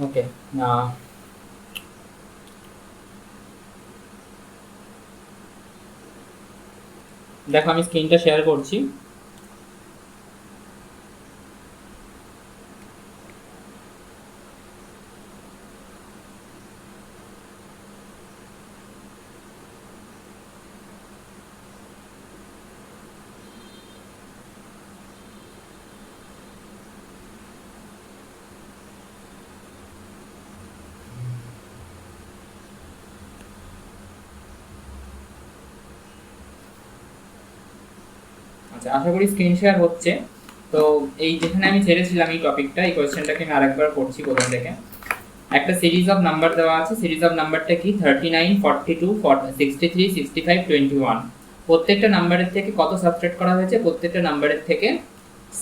ওকে, দেখো আমি স্ক্রিনটা শেয়ার করছি। আচ্ছা, আশা করি স্ক্রিন শেয়ার হচ্ছে। তো এই যেখানে আমি ছেড়েছিলাম এই টপিকটা, এই কোয়েশ্চেনটাকে আমি আরেকবার করছি প্রথম থেকে। একটা সিরিজ অফ নাম্বার দেওয়া আছে, সিরিজ অফ নাম্বারটা কি 39, 42, 63, 65, 21। প্রত্যেকটা নাম্বারের থেকে কত সাবট্রাক্ট করা হয়েছে? প্রত্যেকটা নাম্বারের থেকে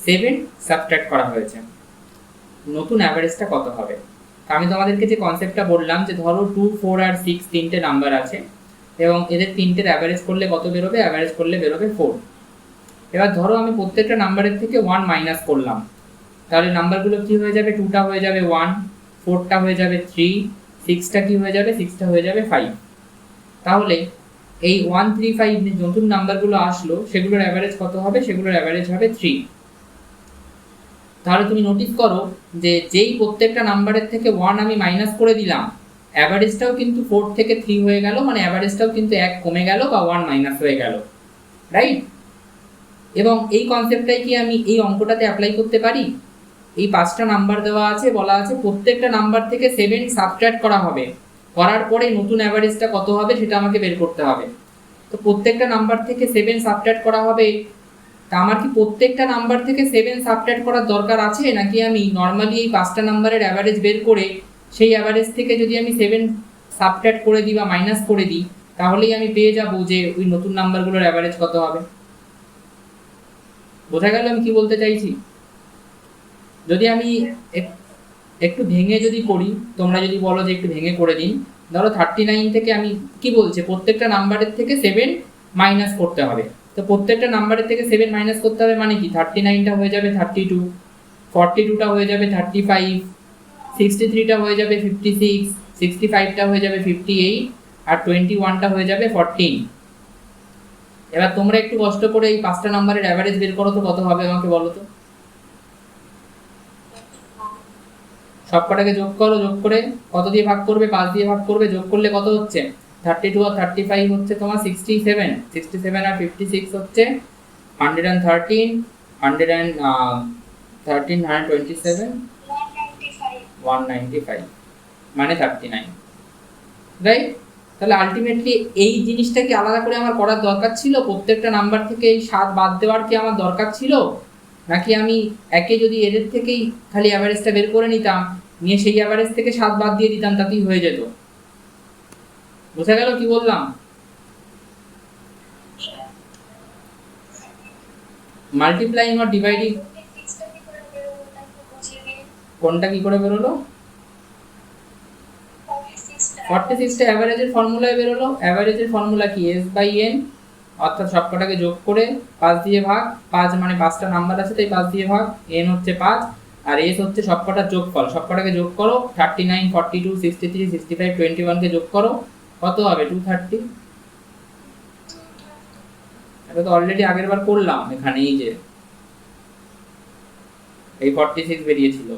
7 সাবট্রাক্ট করা হয়েছে। নতুন অ্যাভারেজটা কত হবে? আমি তোমাদেরকে যে কনসেপ্টটা বললাম যে ধরো 2, 4 আর 6 তিনটে নাম্বার আছে এবং এদের তিনটের অ্যাভারেজ করলে কত বেরোবে? অ্যাভারেজ করলে বেরোবে 4। এবার ধরো আমি প্রত্যেকটা নাম্বারের থেকে 1 মাইনাস করলাম, তাহলে নাম্বারগুলো কি হয়ে যাবে? 2টা হয়ে যাবে 1, 4টা হয়ে যাবে 3, 6টা কি হয়ে যাবে? 6টা হয়ে যাবে 5। তাহলে এই 1, 3, 5 নতুন নাম্বারগুলো আসলো, সেগুলোর অ্যাভারেজ কত হবে? সেগুলোর অ্যাভারেজ হবে 3। তাহলে তুমি নোটিস করো যে যেই প্রত্যেকটা নাম্বারের থেকে 1 আমি মাইনাস করে দিলাম, অ্যাভারেজটাও কিন্তু 4 থেকে 3 হয়ে গেল, মানে অ্যাভারেজটাও কিন্তু 1 কমে গেল বা 1 মাইনাস হয়ে গেল, রাইট? এবং এই কনসেপ্টটাই কি আমি এই অঙ্কটাতে অ্যাপ্লাই করতে পারি? এই 5টা নাম্বার দেওয়া আছে, বলা আছে প্রত্যেকটা নাম্বার থেকে 7 সাবট্রাক্ট করা হবে, করার পরে নতুন অ্যাভারেজটা কত হবে সেটা আমাকে বের করতে হবে। তো প্রত্যেকটা নাম্বার থেকে 7 সাবট্রাক্ট করা হবে, তা আমার কি প্রত্যেকটা নাম্বার থেকে 7 সাবট্রাক্ট করার দরকার আছে, নাকি আমি নর্মালি এই 5টা নাম্বারের অ্যাভারেজ বের করে সেই অ্যাভারেজ থেকে যদি আমি 7 সাবট্রাক্ট করে দিই বা মাইনাস করে দিই, তাহলেই আমি পেয়ে যাব যে ওই নতুন নাম্বারগুলোর অ্যাভারেজ কত হবে? বোঝা গেল আমি কি বলতে চাইছি? যদি আমি একটু ভেঙে যদি করি, তোমরা যদি বলো যে একটু ভেঙে করে দিন, ধরো 39 থেকে আমি কি বলছে প্রত্যেকটা নাম্বারের থেকে 7 মাইনাস করতে হবে। তো প্রত্যেকটা নাম্বারের থেকে 7 মাইনাস করতে হবে মানে কি? 39টা হয়ে যাবে 32, 42টা হয়ে যাবে 35, 63টা হয়ে যাবে 56, 65টা হয়ে যাবে 58 আর 21টা হয়ে যাবে 14। এবার তোমরা একটু কষ্ট করে এই 5টা নাম্বারের অ্যাভারেজ বের করো তো কত হবে আমাকে বলো তো। সবকটাকে যোগ করো, যোগ করে কত দিয়ে ভাগ করবে? 5 দিয়ে ভাগ করবে, যোগ করলে কত হচ্ছে? 32 আর 35 হচ্ছে তোমার 67, 67 আর 56 হচ্ছে 113, 113, 127, 195 মানে 39, রাইট? তাহলে আলটিমেটলি এই জিনিসটা কি আলাদা করে আমার করার দরকার ছিল? প্রত্যেকটা নাম্বার থেকে এই 7 বাদ দেওয়ার কি আমার দরকার ছিল, নাকি আমি একে যদি এদের থেকেই খালি অ্যাভারেজটা বের করে নিতাম, নিয়ে সেই অ্যাভারেজ থেকে 7 বাদ দিয়ে দিতাম, তাতেই হয়ে যেত? বোঝা গেল কি বললাম? মাল্টিপ্লাইং আর ডিভাইডিং কোনটা কি করে বেরোলো? 46টা অ্যাভারেজের ফর্মুলায় বেরোলো। অ্যাভারেজের ফর্মুলা কি? S/n, অর্থাৎ সবকটাকে যোগ করে 5 দিয়ে ভাগ, 5 মানে 5টা নাম্বার আছে তাই 5 দিয়ে ভাগ, n হচ্ছে 5 আর s হচ্ছে সবকটার যোগফল। সবকটাকে যোগ করো, 39, 42, 63, 65, 21 কে যোগ করো, কত হবে? 230। এটা তো অলরেডি আগের বার করলাম, এখানে এই যে এই 46 বেরিয়েছিল।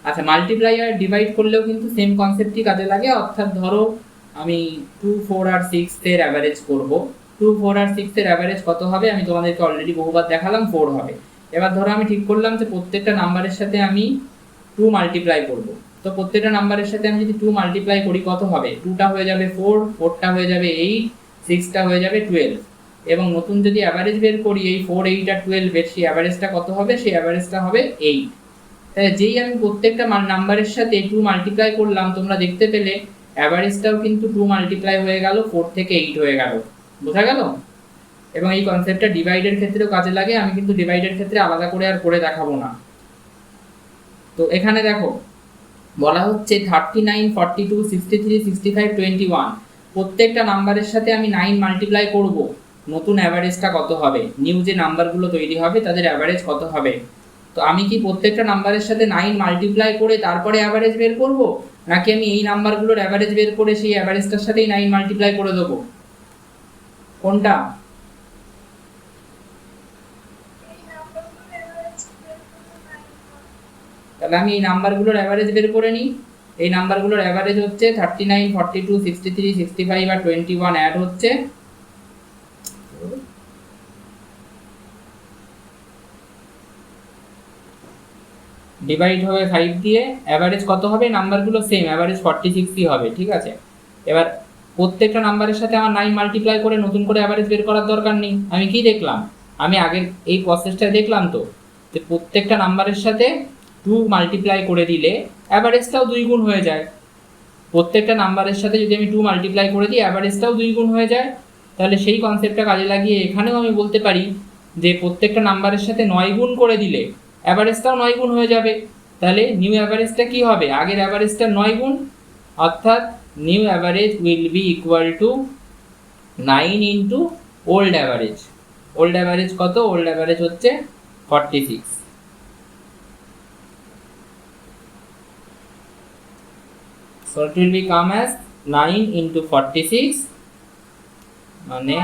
আচ্ছা, মাল্টিপ্লাই আর ডিভাইড করলেও কিন্তু সেম কনসেপ্টই কাজে লাগে। অর্থাৎ ধরো আমি 2, 4 আর 6 এর অ্যাভারেজ করব। 2, 4 আর 6 এর অ্যাভারেজ কত হবে? আমি তোমাদেরকে অলরেডি বহুবার দেখালাম, 4 হবে। এবার ধরো আমি ঠিক করলাম যে প্রত্যেকটা নাম্বারের সাথে আমি 2 মাল্টিপ্লাই করব। তো প্রত্যেকটা নাম্বারের সাথে আমি যদি 2 মাল্টিপ্লাই করি কত হবে? 2টা হয়ে যাবে 4, 4টা হয়ে যাবে 8, 6টা হয়ে যাবে 12। এবং নতুন যদি অ্যাভারেজ বের করি এই 4, 8 আর 12 এর, সেই অ্যাভারেজটা কত হবে? সেই অ্যাভারেজটা হবে 8। যেই আমি প্রত্যেকটা নাম্বারের সাথে 2 মাল্টিপ্লাই করলাম, তোমরা দেখতে পেলে অ্যাভারেজটাও কিন্তু 2 মাল্টিপ্লাই হয়ে গেল, 4 থেকে 8 হয়ে গেল। বোঝা গেল? এবং এই কনসেপ্টটা ডিভাইডের ক্ষেত্রেও কাজে লাগে। আমি কিন্তু ডিভাইডের ক্ষেত্রে আলাদা করে আর করে দেখাবো না। তো এখানে দেখো বলা হচ্ছে 39, 42, 63, 65, 21 প্রত্যেকটা নাম্বারের সাথে আমি 9 মাল্টিপ্লাই করব, নতুন অ্যাভারেজটা কত হবে? নিউ যে নাম্বারগুলো তৈরি হবে তাদের অ্যাভারেজ কত হবে? তো আমি কি প্রত্যেকটা নাম্বারের সাথে 9 মাল্টিপ্লাই করে তারপরে অ্যাভারেজ বের করব, নাকি আমি এই নাম্বারগুলোর অ্যাভারেজ বের করে সেই অ্যাভারেজটার সাথেই 9 মাল্টিপ্লাই করে দেবো? কোনটা? তাহলে আমি এই নাম্বারগুলোর অ্যাভারেজ বের করে নিই। এই নাম্বারগুলোর অ্যাভারেজ হচ্ছে 39, 42, 63, 65 আর 21 অ্যাড হচ্ছে ডিভাইড হবে 5 দিয়ে, অ্যাভারেজ কত হবে? নাম্বারগুলো সেম, অ্যাভারেজ 46ই হবে, ঠিক আছে। এবার প্রত্যেকটা নাম্বারের সাথে আমার 9 মাল্টিপ্লাই করে নতুন করে অ্যাভারেজ বের করার দরকার নেই। আমি কি দেখলাম? আমি আগের এই প্রসেসটা দেখলাম তো, যে প্রত্যেকটা নাম্বারের সাথে 2 মাল্টিপ্লাই করে দিলে অ্যাভারেজটাও 2 গুণ হয়ে যায়। প্রত্যেকটা নাম্বারের সাথে যদি আমি 2 মাল্টিপ্লাই করে দিই অ্যাভারেজটাও 2 গুণ হয়ে যায়। তাহলে সেই কনসেপ্টটা কাজে লাগিয়ে এখানেও আমি বলতে পারি যে প্রত্যেকটা নাম্বারের সাথে 9 গুণ করে দিলে অ্যাভারেজটাও 9 গুণ হয়ে যাবে। তাহলে নিউ অ্যাভারেজটা কি হবে? আগের অ্যাভারেজটা 9 গুণ, অর্থাৎ new average will be equal to 9 into old average. Old average কত? ওল্ড অ্যাভারেজ হচ্ছে 46। So it will become as 9 into 46 মানে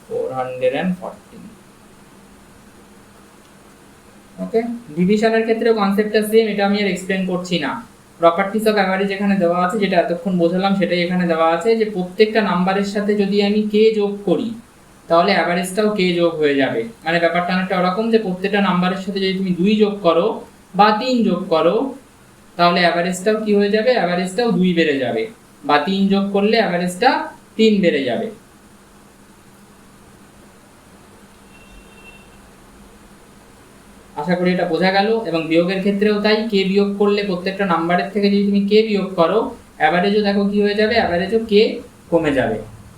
414। ওকে, ডিভিশনের ক্ষেত্রেও কনসেপ্টটা সেম, এটা আমি আর এক্সপ্লেন করছি না। প্রপার্টিস অফ অ্যাভারেজ এখানে দেওয়া আছে, যেটা এতক্ষণ বোঝালাম সেটাই এখানে দেওয়া আছে, যে প্রত্যেকটা নাম্বারের সাথে যদি আমি কে যোগ করি তাহলে অ্যাভারেজটাও কে যোগ হয়ে যাবে। মানে ব্যাপারটা অনেকটা ওরকম যে প্রত্যেকটা নাম্বারের সাথে যদি তুমি 2 যোগ করো বা 3 যোগ করো তাহলে অ্যাভারেজটাও কি হয়ে যাবে? অ্যাভারেজটাও 2 বেড়ে যাবে, বা 3 যোগ করলে অ্যাভারেজটা 3 বেড়ে যাবে। আশা করি এটা বোঝা গেল। এবং বিয়োগের ক্ষেত্রেও তাই, কে বিয়োগ করলে প্রত্যেকটা নাম্বারের থেকে যদি তুমি কে বিয়োগ করো অ্যাভারেজও দেখো কি হয়ে যাবে? অ্যাভারেজও কে কমে যাবে,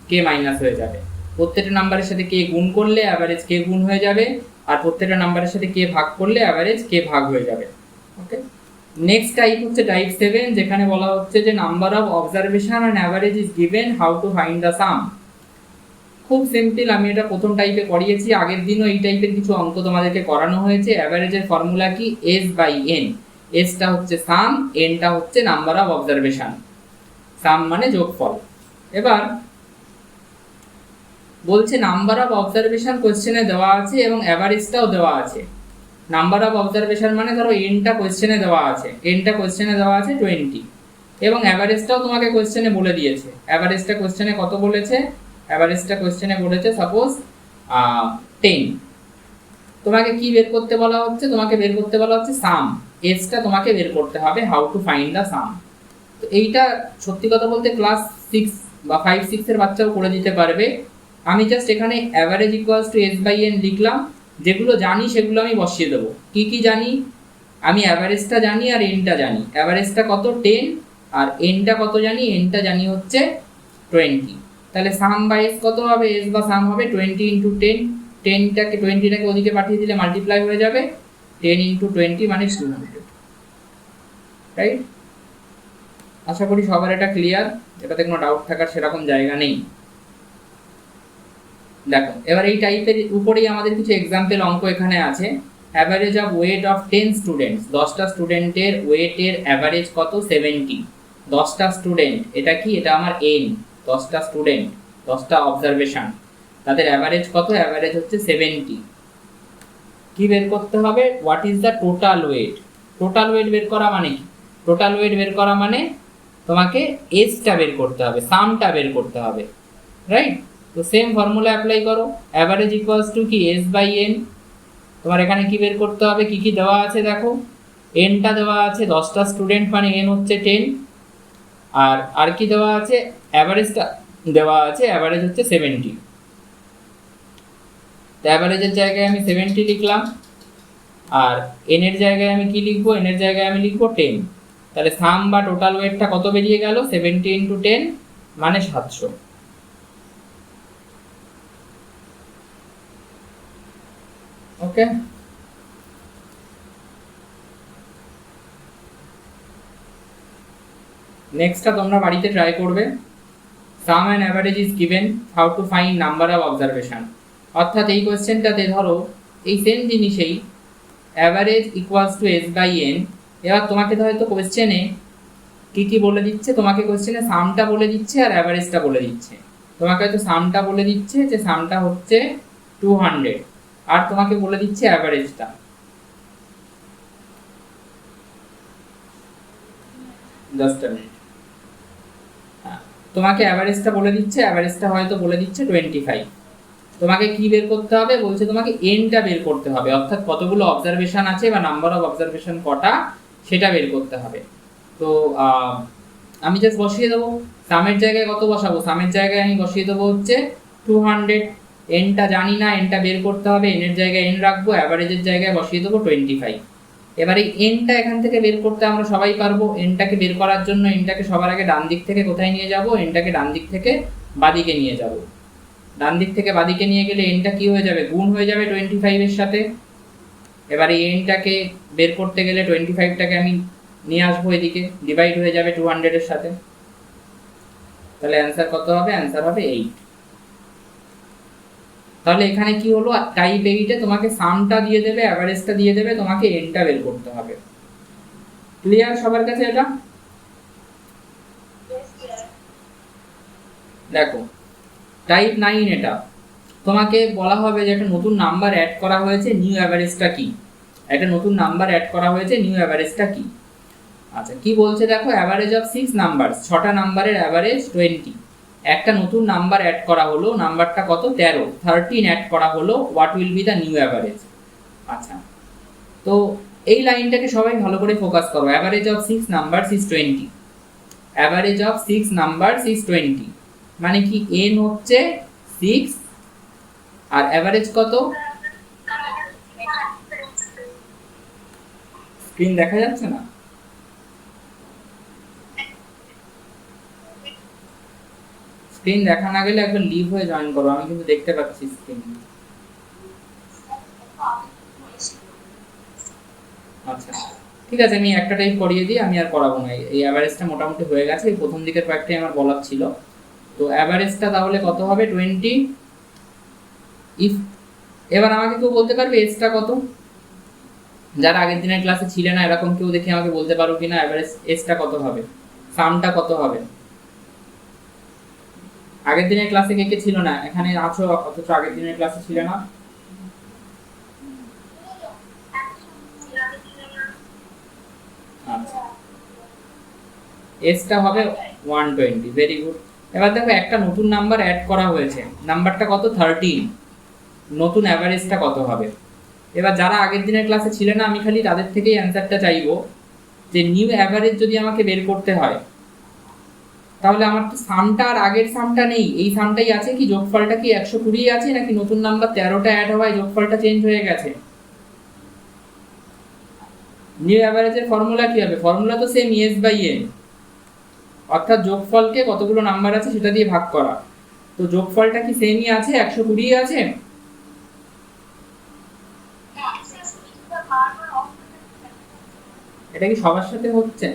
কে মাইনাস হয়ে যাবে। প্রত্যেকটা নাম্বারের সাথে কে গুণ করলে অ্যাভারেজ কে গুণ হয়ে যাবে, আর প্রত্যেকটা নাম্বারের সাথে কে ভাগ করলে অ্যাভারেজ কে ভাগ হয়ে যাবে। ওকে, নেক্সট টাইপ হচ্ছে টাইপ 7, যেখানে বলা হচ্ছে যে number of observation and average is given, how to find the sum. খুব সিম্পল, আমি এটা প্রথম টাইপে করিয়েছি, আগের দিনও এই টাইপের কিছু অঙ্ক তোমাদেরকে করানো হয়েছে। অ্যাভারেজের ফর্মুলা কি? S by N. এসটা হচ্ছে সাম, এনটা হচ্ছে নাম্বার অফ অবজারভেশন। সাম মানে যোগফল। এবার বলছে নাম্বার অফ অবজারভেশন কোশ্চেনে দেওয়া আছে এবং অ্যাভারেজটাও দেওয়া আছে। নাম্বার অফ অবজারভেশন মানে ধরো এনটা কোশ্চেনে দেওয়া আছে, এনটা কোশ্চেনে দেওয়া আছে 20, এবং অ্যাভারেজটাও তোমাকে কোশ্চেনে বলে দিয়েছে। অ্যাভারেজটা কোশ্চেনে কত বলেছে? অ্যাভারেজটা কোশ্চেনে বলেছে সাপোজ 10। তোমাকে কি বের করতে বলা হচ্ছে? তোমাকে বের করতে বলা হচ্ছে সাম। এসটা তোমাকে বের করতে হবে, হাউ টু ফাইন্ড দ্য সাম। তো এইটা সত্যি কথা বলতে ক্লাস 6 বা 5, 6 এর বাচ্চাও করে দিতে পারবে। আমি জাস্ট এখানে average equals to S by N লিখলাম, যেগুলো জানি সেগুলো আমি বসিয়ে দেবো। কি কি জানি? আমি অ্যাভারেজটা জানি আর এনটা জানি। অ্যাভারেজটা কত? 10, আর এনটা কত জানি? এনটা জানি হচ্ছে 20। তাহলে সাম বাই এস কত হবে? এস বা সাম হবে 20 ইন্টু 10। 20টাকে ওদিকে পাঠিয়ে দিলে মাল্টিপ্লাই হয়ে যাবে, 10 ইন্টু 20 মানে 200, রাইট? আশা করি সবার এটা ক্লিয়ার, এটাতে কোনো ডাউট থাকার সেরকম জায়গা নেই। দেখো এবার এই টাইপের উপরেই আমাদের কিছু এক্সাম্পল অঙ্ক এখানে আছে। Average of weight of 10 students, 10টা স্টুডেন্টের ওয়েটের অ্যাভারেজ কত? 70। 10টা স্টুডেন্ট, এটা কি? এটা আমার এন। 10টা স্টুডেন্ট, 10টা অবজারভেশন, তাদের অ্যাভারেজ কত? অ্যাভারেজ হচ্ছে 70। কি বের করতে হবে? What is the total wait? Total wait বের করা মানে কি? টোটাল ওয়েট বের করা মানে তোমাকে এসটা বের করতে হবে, সামটা বের করতে হবে, রাইট? তো সেম ফর্মুলা অ্যাপ্লাই করো। অ্যাভারেজ ইকুয়ালস টু কি? S by N. তোমার এখানে কি বের করতে হবে? কি কি দেওয়া আছে দেখো। এনটা দেওয়া আছে, 10টা স্টুডেন্ট মানে এন হচ্ছে 10। আর কি দেওয়া আছে? অ্যাভারেজটা দেওয়া আছে, অ্যাভারেজ হচ্ছে 70। তো অ্যাভারেজের জায়গায় আমি 70 লিখলাম, আর এন এর জায়গায় আমি কি লিখবো? এন এর জায়গায় আমি লিখবো 10। তাহলে সাম বা টোটাল ওয়েটটা কত বেরিয়ে গেল? 70 ইন্টু 10 মানে 700। ওকে, নেক্সটটা তোমরা বাড়িতে ট্রাই করবে। Sum and average is given, how to find number of observation. অর্থাৎ এই কোয়েশ্চেনটাতে ধরো এই সেম জিনিসেই average equals to S by N. এবার তোমাকে তো হয়তো কোয়েশ্চেনে কি কি বলে দিচ্ছে, তোমাকে কোয়েশ্চেনে সামটা বলে দিচ্ছে আর অ্যাভারেজটা বলে দিচ্ছে। তোমাকে হয়তো সামটা বলে দিচ্ছে যে সামটা হচ্ছে 200, আর তোমাকে বলে দিচ্ছে অ্যাভারেজটা। জাস্ট আ মিনিট, তোমাকে অ্যাভারেজটা বলে দিচ্ছে, অ্যাভারেজটা হয়তো বলে দিচ্ছে 25। তোমাকে কি বের করতে হবে বলছে, তোমাকে এনটা বের করতে হবে, অর্থাৎ কতগুলো অবজারভেশন আছে বা নাম্বার অফ অবজারভেশন কটা সেটা বের করতে হবে। তো আমি জাস্ট বসিয়ে দেবো সামের জায়গায় কত বসাবো, সামের জায়গায় আমি বসিয়ে দেবো হচ্ছে 200। এনটা জানি না, এনটা বের করতে হবে, এনের জায়গায় এন রাখবো, অ্যাভারেজের জায়গায় বসিয়ে দেবো 25। এবার এই এনটা এখান থেকে বের করতে আমরা সবাই পারবো। এনটাকে বের করার জন্য এনটাকে সবার আগে ডান দিক থেকে কোথায় নিয়ে যাব, এনটাকে ডান দিক থেকে বাদিকে নিয়ে যাব। ডান দিক থেকে বাদিকে নিয়ে গেলে এনটা কি হয়ে যাবে, গুণ হয়ে যাবে 25 এর সাথে। এবার এই এনটাকে বের করতে গেলে 25টাকে আমি নিয়ে আসবো এদিকে, ডিভাইড হয়ে যাবে 200 এর সাথে। তাহলে অ্যান্সার কত হবে, অ্যান্সার হবে 8। তাহলে এখানে কি হলো, টাইপ 8 এ তোমাকে সামটা দিয়ে দেবে, অ্যাভারেজটা দিয়ে দেবে, তোমাকে এনটা বের করতে হবে। ক্লিয়ার সবার কাছে এটা? দেখো টাইপ 9 এটা, তোমাকে বলা হবে যে একটা নতুন নাম্বার অ্যাড করা হয়েছে, নিউ অ্যাভারেজটা কি। একটা নতুন নাম্বার অ্যাড করা হয়েছে, নিউ অ্যাভারেজটা কি। আচ্ছা কি বলছে দেখো, অ্যাভারেজ অফ 6 নাম্বার, 6টা নাম্বারের অ্যাভারেজ 20। একটা নতুন নাম্বার অ্যাড করা হলো, নাম্বারটা কত 13, 13 অ্যাড করা হলো, what will be the new average. আচ্ছা তো এই লাইনটাকে সবাই ভালো করে ফোকাস করো, average of 6 numbers is 20। Average of 6 numbers is 20 মানে কি, n হচ্ছে 6 আর অ্যাভারেজ কত, স্ক্রিন দেখা যাচ্ছে না? স্ক্রিন দেখা না গেলে একবার লিভ হয়ে জয়েন করো, আমি কিন্তু দেখতে পাচ্ছি স্ক্রিন। আচ্ছা ঠিক আছে, আমি একটা টাইপ করিয়ে দিই, আমি আর করাবো না। এই অ্যাভারেজটা মোটামুটি হয়ে গেছে, এই প্রথম দিকের কয়েকটাই আমার বলার ছিল। তো অ্যাভারেজটা তাহলে কত হবে 20 ইফ। এবার আমাকে কেউ বলতে পারবে এসটা কত, যারা আগের দিনের ক্লাসে ছিল না এরকম কেউ দেখে আমাকে বলতে পারো কিনা অ্যাভারেজ এসটা কত হবে, সামটা কত হবে। আগের দিনের ক্লাসে কে কে ছিল না, এখানে আছো অথচ আগের দিনের ক্লাসে ছিল না? আচ্ছা এসটা হবে 120, ভেরি গুড। এবার দেখো একটা নতুন নাম্বার অ্যাড করা হয়েছে, নাম্বারটা কত 13, নতুন অ্যাভারেজটা কত হবে। এবার যারা আগের দিনের ক্লাসে ছিল না আমি খালি তাদের থেকেই অ্যান্সারটা চাইবো, যে নিউ অ্যাভারেজ যদি আমাকে বের করতে হয় তাহলে আমার তো সামটা আর আগের সামটা নেই, এই সামটাই আছে, কি যোগফলটা কি 120 আছে নাকি নতুন নাম্বার 13টা অ্যাড হওয়ায় যোগফলটা চেঞ্জ হয়ে গেছে। নিউ অ্যাভারেজের ফর্মুলা কি হবে, ফর্মুলা তো সেম এস বাই এন, অর্থাৎ যোগফলকে কতগুলো নাম্বার আছে সেটা দিয়ে ভাগ করা। তো যোগফলটা কি সেমই আছে, 120 আছে। এটা কি সবার সাথে হচ্ছে?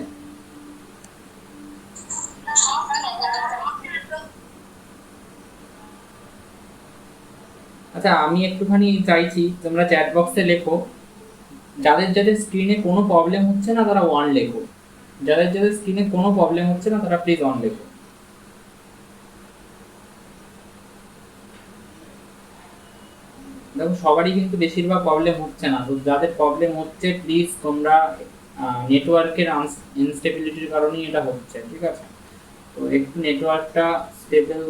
আচ্ছা আমি একটুখানি চাইছি তোমরা চ্যাট বক্সে লেখো, যাদের যাদের স্ক্রিনে কোনো প্রবলেম হচ্ছে না তারা 1 লেখো, যাদের যাদের স্ক্রিনে কোনো প্রবলেম হচ্ছে না তারা প্লিজ 1 লেখো। দেখো সবারই কিন্তু বেশিরভাগ প্রবলেম হচ্ছে না, তো যাদের প্রবলেম হচ্ছে প্লিজ তোমরা, নেটওয়ার্কের ইনস্টেবিলিটির কারণেই এটা হচ্ছে, ঠিক আছে। তো একটু নেটওয়ার্কটা স্টেবল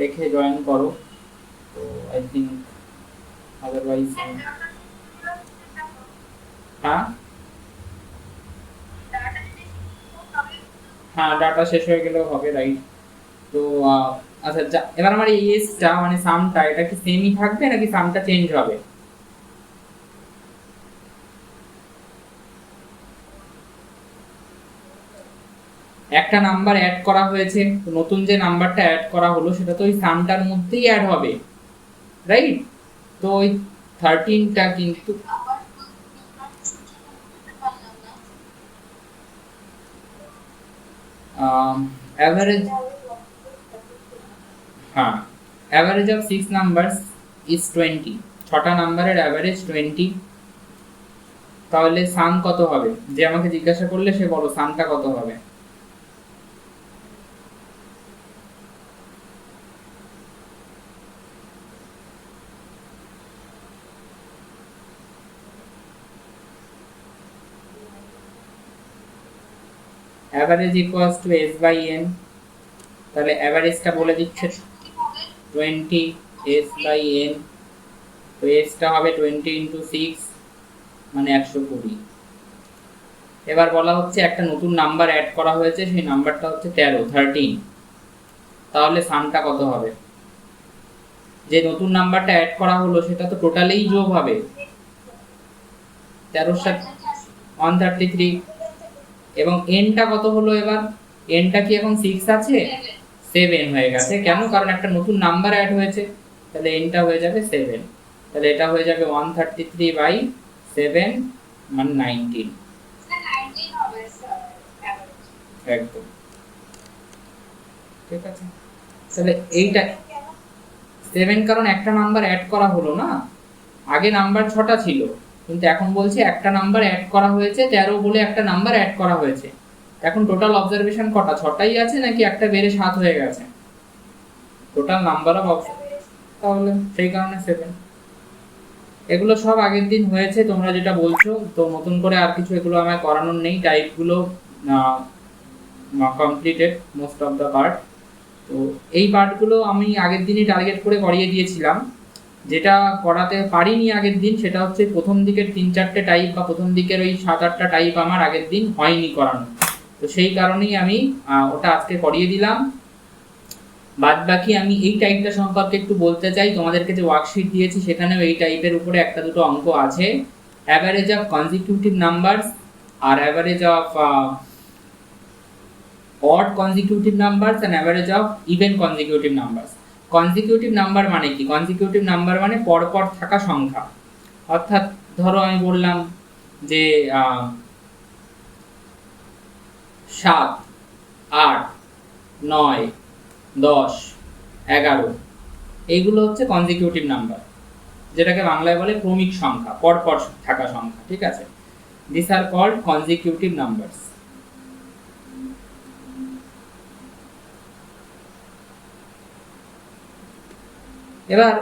রেখে জয়েন করো, তো আই থিঙ্ক আদারওয়াইজ। হ্যাঁ হ্যাঁ ডাটা শেষ হয়ে গেলেও হবে, রাইট। তো আচ্ছা এবার আমার এই এসটা মানে সামটা এটা কি সেমই থাকবে নাকি সামটা চেঞ্জ হবে। একটা নাম্বার অ্যাড করা হয়েছে, নতুন যে নাম্বারটা অ্যাড করা হলো সেটা তো ওই সামটার মধ্যেই অ্যাড হবে, রাইট। তো ওই 13টা কিন্তু অ্যাভারেজ, হ্যাঁ অ্যাভারেজ অফ 6 নাম্বারস ইজ 20, 6টা নাম্বারের অ্যাভারেজ 20। তাহলে সাম কত হবে? যে আমাকে জিজ্ঞাসা করলে সে বলো সামটা কত হবে? Average equals to S by N. তাহলে অ্যাভারেজটা বলে দিচ্ছে 20 এস বাই এন। তো এসটা হবে 20 ইন্টু 6 মানে 120। এবার বলা হচ্ছে একটা নতুন নাম্বার অ্যাড করা হয়েছে, সেই নাম্বারটা হচ্ছে 13। তাহলে সামটা কত হবে? যে নতুন নাম্বারটা অ্যাড করা হলো সেটা তো টোটালেই যোগ হবে 13 সাথে 133। এবং এনটা কত হলো? এবার এনটা কি এখন 6 আছে? 7 হয়ে গেছে। কেন? কারণ একটা নতুন নাম্বার অ্যাড হয়েছে, তাহলে এনটা হয়ে যাবে 7। তাহলে এটা হয়ে যাবে 133 বাই 7 মানে 19। একদম ঠিক আছে। তাহলে এইটা 7 কারণ একটা নাম্বার অ্যাড করা হলো না, আগে নাম্বার 6টা ছিল, কিন্তু এখন বলছে একটা নাম্বার অ্যাড করা হয়েছে 13 বলে একটা নাম্বার অ্যাড করা হয়েছে। এখন টোটাল অবজারভেশন কটা? 6টাই আছে নাকি একটা বেড়ে 7 হয়ে গেছে? টোটাল নাম্বার অফ অবজারভেশন, তাহলে সেই কারণে 7। এগুলো সব আগের দিন হয়েছে তোমরা যেটা বলছো, তো নতুন করে আর কিছু এগুলো আমায় করানোর নেই। টাইপগুলো completed most of the part. তো এই পার্টগুলো আমি আগের দিনই টার্গেট করে করিয়ে দিয়েছিলাম। যেটা করাতে পারিনি আগের দিন সেটা হচ্ছে প্রথম দিকের 3-4টে টাইপ বা প্রথম দিকের ওই 7-8টা টাইপ আমার আগের দিন হয়নি করানো, তো সেই কারণেই আমি ওটা আজকে করিয়ে দিলাম। বাদ বাকি আমি এই টাইপটা সম্পর্কে একটু বলতে চাই। তোমাদেরকে যে ওয়ার্কশিট দিয়েছি সেখানেও এই টাইপের উপরে একটা দুটো অঙ্ক আছে, অ্যাভারেজ অফ কনজিকিউটিভ নাম্বারস আর average of odd consecutive numbers and average of even consecutive numbers. Consecutive number মানে কি? কনজিকিউটিভ নাম্বার মানে পরপর থাকা সংখ্যা। অর্থাৎ ধরো আমি বললাম যে 7, 8, 9, 10, 11 এইগুলো হচ্ছে কনজিকিউটিভ নাম্বার, যেটাকে বাংলায় বলে ক্রমিক সংখ্যা, পরপর থাকা সংখ্যা। ঠিক আছে, this are called consecutive numbers. এবার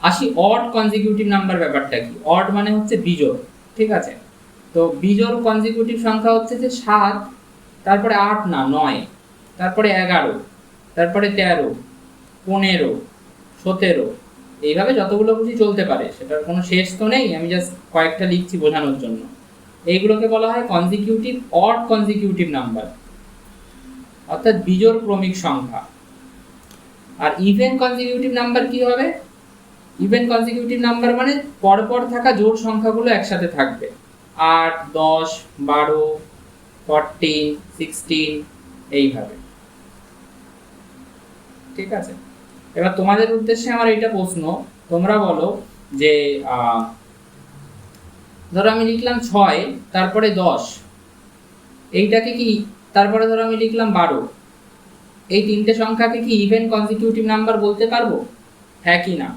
আসি অড কনজিকিউটিভ নাম্বার ব্যাপারটা কি। অড মানে হচ্ছে বিজোড়। ঠিক আছে, তো বিজোড় কনজিকিউটিভ সংখ্যা হচ্ছে যে 7, তারপরে 8 না 9, তারপরে 11, তারপরে 13, 15, 17, এইভাবে যতগুলো খুশি চলতে পারে, সেটার কোনো শেষ তো নেই। আমি জাস্ট কয়েকটা লিখছি বোঝানোর জন্য। এইগুলোকে বলা হয় কনজিকিউটিভ অড কনজিকিউটিভ নাম্বার, অর্থাৎ বিজোড় ক্রমিক সংখ্যা। আর ইভেন কনজিকিউটিভ নাম্বার কি হবে? ইভেন কনজিকিউটিভ নাম্বার মানে পরপর থাকা জোড় সংখ্যাগুলো একসাথে থাকবে, 8, 10, 12, 14, 16 এইভাবে। ঠিক আছে, এবার তোমাদের উদ্দেশ্যে আমার এইটা প্রশ্ন, তোমরা বলো যে ধরো আমি লিখলাম 6, তারপরে 10, এইটাকে কি, তারপরে ধরো আমি লিখলাম 12, এই তিনটে সংখ্যাকে কি ইভেন কনজিকিউটিভ নাম্বার বলতে পারবো? হ্যাঁ কি না?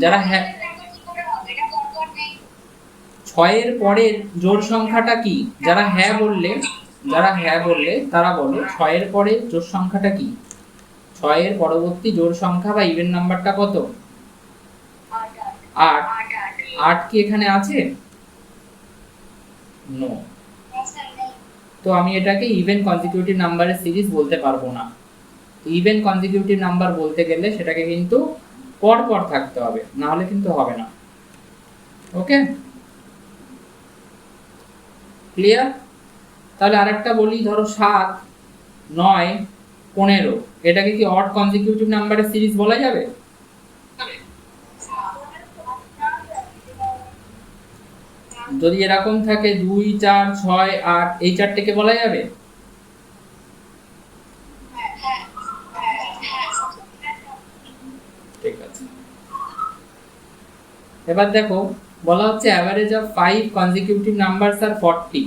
যারা হ্যাঁ, 6-এর পরের জোড় সংখ্যাটা কি? যারা হ্যাঁ বললে তারা বলো 6-এর পরে জোড় সংখ্যাটা কি? 6-এর পরবর্তী জোড় সংখ্যা বা ইভেন নাম্বারটা কত? 8। 8 কি এখানে আছে? নো। তো আমি এটাকে ইভেন কনজিকিউটিভ নাম্বারের সিরিজ বলতে পারবো না। ইভেন কনজিকিউটিভ নাম্বার বলতে গেলে সেটাকে কিন্তু পরপর থাকতে হবে, না হলে কিন্তু হবে না। ওকে, ক্লিয়ার? তাহলে আরেকটা বলি, ধরো 7, 9, 15, এটাকে কি অড কনজিকিউটিভ নাম্বারের সিরিজ বলা যাবে? যদি এরকম থাকে 2, 4, 6, 8, এই চারটেকে বলা যাবে? ঠিক আছে, এবার দেখো বলা হচ্ছে অ্যাভারেজ অফ 5 কনজিকিউটিভ নাম্বারস আর 40।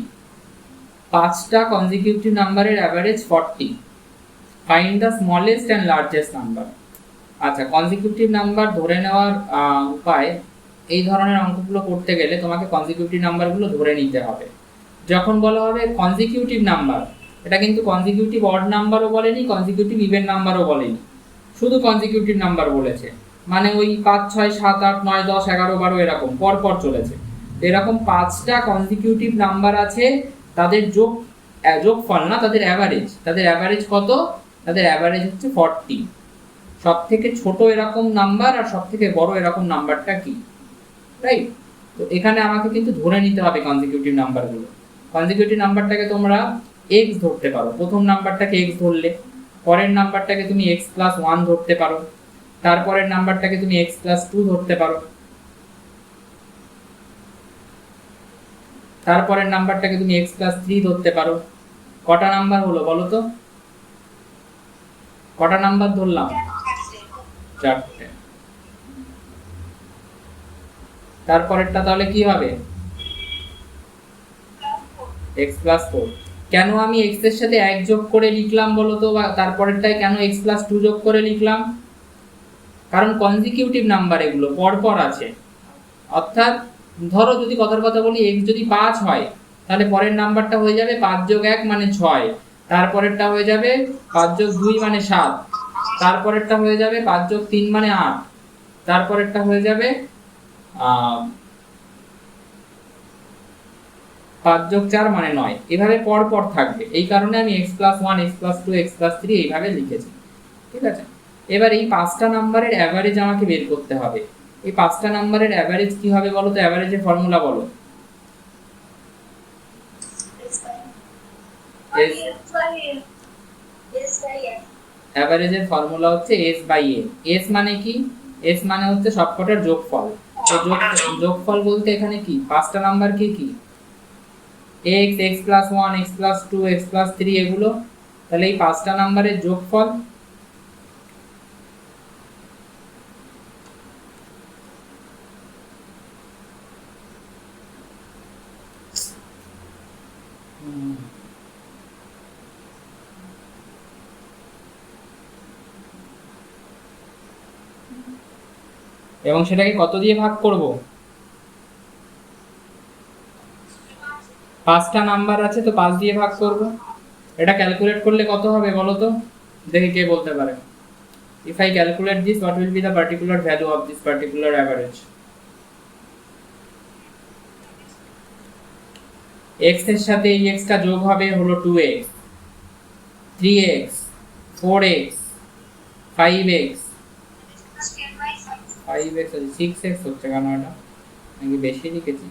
5টা কনজিকিউটিভ নাম্বারের average 40। Find the smallest and largest number. আচ্ছা, কনজিকিউটিভ নাম্বার ধরে নেওয়ার উপায়, এই ধরনের অঙ্কগুলো করতে গেলে তোমাকে কনজিকিউটিভ নাম্বারগুলো ধরে নিতে হবে। যখন বলা হবে কনজিকিউটিভ নাম্বার, এটা কিন্তু কনজিকিউটিভ অড নাম্বারও বলেনি, কনজিকিউটিভ ইভেন নাম্বারও বলেনি, শুধু কনজিকিউটিভ নাম্বার বলেছে। মানে ওই 5 6 7 8 9 10 11 12 এরকম পর পর চলেছে। এরকম 5টা কনজিকিউটিভ নাম্বার আছে, তাদের যোগফল না, তাদের অ্যাভারেজ। তাদের অ্যাভারেজ কত? তাদের অ্যাভারেজ হচ্ছে 40। সব থেকে ছোট এরকম নাম্বার আর সব থেকে বড় এরকম নাম্বারটা কি, রাইট? তো এখানে আমাকে কিন্তু ধরে নিতে হবে কনজিকিউটিভ নাম্বারগুলো। কনজিকিউটিভ নাম্বারটাকে তোমরা x ধরতে পারো, প্রথম নাম্বারটাকে x ধরলে, পরের নাম্বারটাকে তুমি x প্লাস 1 ধরতে পারো, তারপরের নাম্বারটাকে তুমি x প্লাস 2 ধরতে পারো, তারপরের নাম্বারটাকে তুমি x প্লাস 3 ধরতে পারো। কটা নাম্বার হলো বলো তো? কটা নাম্বার ধরলাম? 4টে। তারপরেরটা তাহলে কি হবে? x plus 4। কেন আমি x এর সাথে 1 যোগ করে লিখলাম বলো তো? বা তারপরেরটায় কেন x প্লাস 2 যোগ করে লিখলাম? কারণ কনজিকিউটিভ নাম্বার, এগুলো পরপর আছে। অর্থাৎ ধরো যদি কথার কথা বলি, x যদি 5 হয়, তাহলে পরের নাম্বারটা হয়ে যাবে 5 যোগ 1 মানে 6, তারপরেরটা হয়ে যাবে 5 যোগ 2 মানে 7, তারপরেরটা হয়ে যাবে 5 যোগ 3 মানে 8, তারপরেরটা হয়ে যাবে 5 যোগ 4 মানে 9। এভাবে পর পর থাকবে, এই কারণে আমি x plus 1 x plus 2 x plus 3 এইভাবে লিখেছি। ঠিক আছে, এবার এই 5টা নাম্বারের অ্যাভারেজ আমাকে বের করতে হবে। এই 5টা নাম্বারের অ্যাভারেজ কি হবে বলো তো? অ্যাভারেজের ফর্মুলা বলো। অ্যাভারেজের ফর্মুলা হচ্ছে s বাই n। s মানে কি? s মানে হচ্ছে সবকটার যোগফল। তো যোগফল বলতে এখানে কি 5টা নাম্বার কি কি? x, x plus 1, x plus 2, x plus 3 এগুলো। তাহলে এই 5টা নাম্বারের যোগফল। এবং সেটাকে কত দিয়ে ভাগ করব? 5টা নাম্বার আছে তো 5 দিয়ে ভাগ করব। এটা ক্যালকুলেট করলে কত হবে বলো তো? দেখি কে বলতে পারে। If I calculate this, what will be the particular value of this particular average? x এর সাথে এই x টা যোগ হবে হলো 2x, 3x, 4x, 5x, 5x 6x হচ্ছে কেন? এটা নাকি বেশি লিখেছি?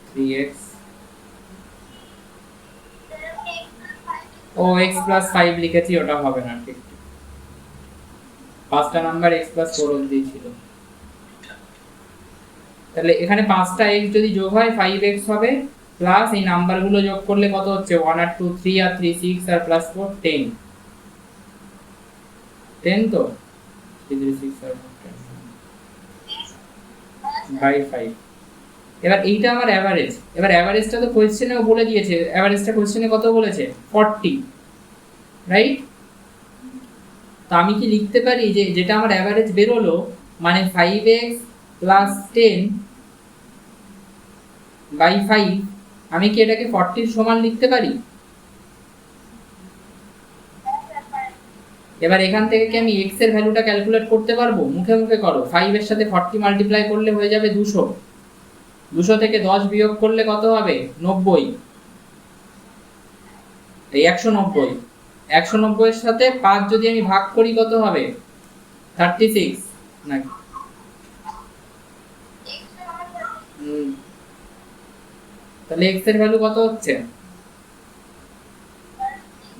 3x, ও x প্লাস 5 লিখেছি, ওটা হবে না। ঠিক, 5টা নাম্বার x প্লাস 4 অবধি ছিল। তাহলে এখানে 5টা x যদি যোগ হয় 5x হবে, প্লাস এই নাম্বারগুলো যোগ করলে কত হচ্ছে? 1 আর 2 3 আর 3 6 আর প্লাস 4 10। 10 তো 3 3 6 আর 10 বাই 5। এবার এইটা আমার অ্যাভারেজ। এবার অ্যাভারেজটা তো কোশ্চেনেও বলে দিয়েছে, অ্যাভারেজটা কোশ্চেনে কত বলেছে? 40, রাইট? তো আমি কি লিখতে পারি যে যেটা আমার অ্যাভারেজ বেরোলো, মানে 5x প্লাস 10 বাই 5, আমি কি এটাকে 40 সমান লিখতে পারি? এবার এখান থেকে কি আমি x এর ভ্যালুটা ক্যালকুলেট করতে পারবো? মুখে মুখে করো। 5 এর সাথে 40 মাল্টিপ্লাই করলে হয়ে যাবে 200, 200 থেকে 10 বিয়োগ করলে কত হবে? 90, এই 190। 190 এর সাথে 5 যদি আমি ভাগ করি কত হবে? 36 নাকি? তাহলে x এর ভ্যালু কত হচ্ছে?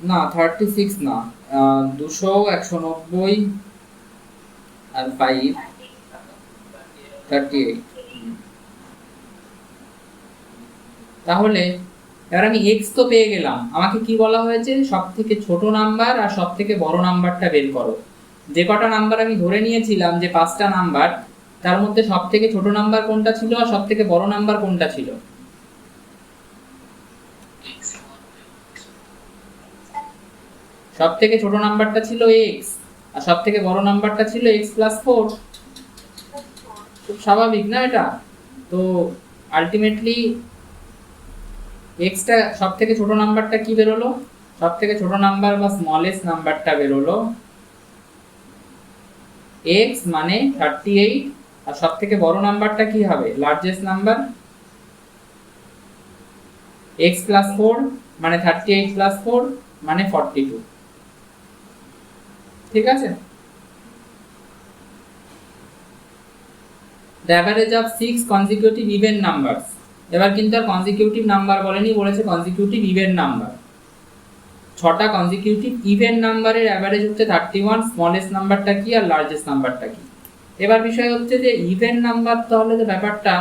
না 36 না, 200, 190 আর 5 38। তাহলে এবার আমি x তো পেয়ে গেলাম, আমাকে কি বলা হয়েছে? সব থেকে ছোট নাম্বার আর সব থেকে বড় নাম্বারটা বের করো। যে কটা নাম্বার আমি ধরে নিয়েছিলাম যে 5টা নাম্বার, তার মধ্যে সব থেকে ছোট নাম্বার কোনটা ছিল আর সব থেকে বড় নাম্বার কোনটা ছিল? সব থেকে ছোট নাম্বারটা ছিল x, আর সব থেকে বড় নাম্বারটা ছিল এক্স প্লাস ফোর। খুব স্বাভাবিক না এটা? তো আলটিমেটলি এক্সটা সব থেকে ছোট নাম্বারটা কি বেরোলো? সব থেকে ছোট নাম্বার বা স্মলেস্ট নাম্বারটা বেরোলো এক্স মানে 38। আর সব থেকে বড় নাম্বারটা কি হবে? Largest number x plus four মানে 38 প্লাস ফোর মানে 42। ঠিক আছে? The average of 6 consecutive even numbers। এবার কিন্তু আর কনজিকিউটিভ নাম্বার বলেনি, বলেছে কনজিকিউটিভ ইভেন নাম্বার। 6টা কনজিকিউটিভ ইভেন নাম্বারের অ্যাভারেজ হচ্ছে 31। স্মলেস্ট নাম্বারটা কি আর লার্জেস্ট নাম্বারটা কি? এবার বিষয় হচ্ছে যে ইভেন নাম্বার, তাহলে যে ব্যাপারটা